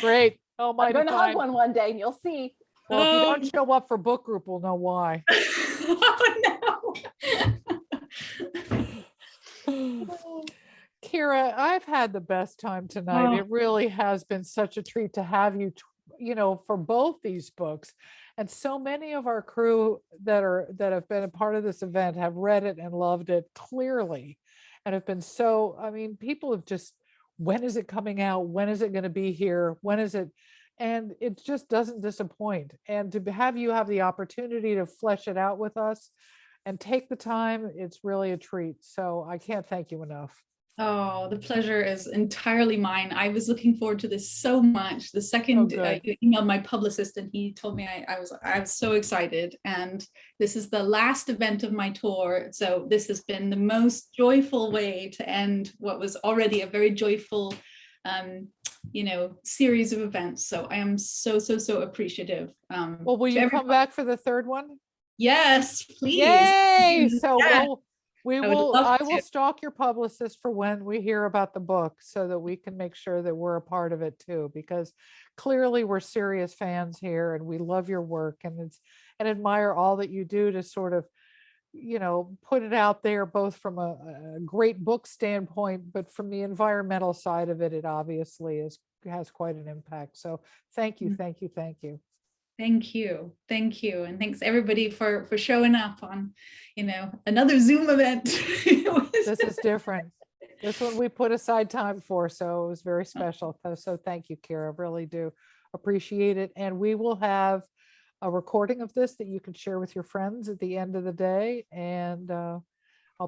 Great. Oh my! I'm going to hug one day, and you'll see. Well, if you don't show up for book group, we'll know why. Oh, no. Kira, I've had the best time tonight. It really has been such a treat to have you, for both these books. And so many of our crew that have been a part of this event have read it and loved it clearly, and have been people have just, when is it coming out? When is it going to be here? When is it? And it just doesn't disappoint. And to have you have the opportunity to flesh it out with us and take the time, it's really a treat. So I can't thank you enough. Oh, the pleasure is entirely mine. I was looking forward to this so much. The second you emailed my publicist and he told me, I was so excited. And this is the last event of my tour. So this has been the most joyful way to end what was already a very joyful, series of events. So I am so appreciative. Well, will you come back for the third one? Yes, please. Yay! So yeah. I will stalk your publicist for when we hear about the book, so that we can make sure that we're a part of it too, because clearly we're serious fans here and we love your work and admire all that you do to sort of, put it out there, both from a great book standpoint, but from the environmental side of it, it obviously has quite an impact. So thank you, thank you, thank you. Thank you. And thanks everybody for showing up on, another Zoom event. This is different. This one we put aside time for, so it was very special. So thank you, Kira. Really do appreciate it. And we will have a recording of this that you can share with your friends at the end of the day. And I'll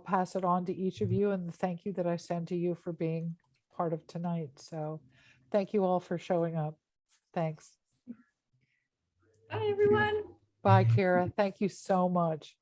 pass it on to each of you, and the thank you that I send to you for being part of tonight. So thank you all for showing up. Thanks. Bye, everyone. Bye, Kira. Thank you so much.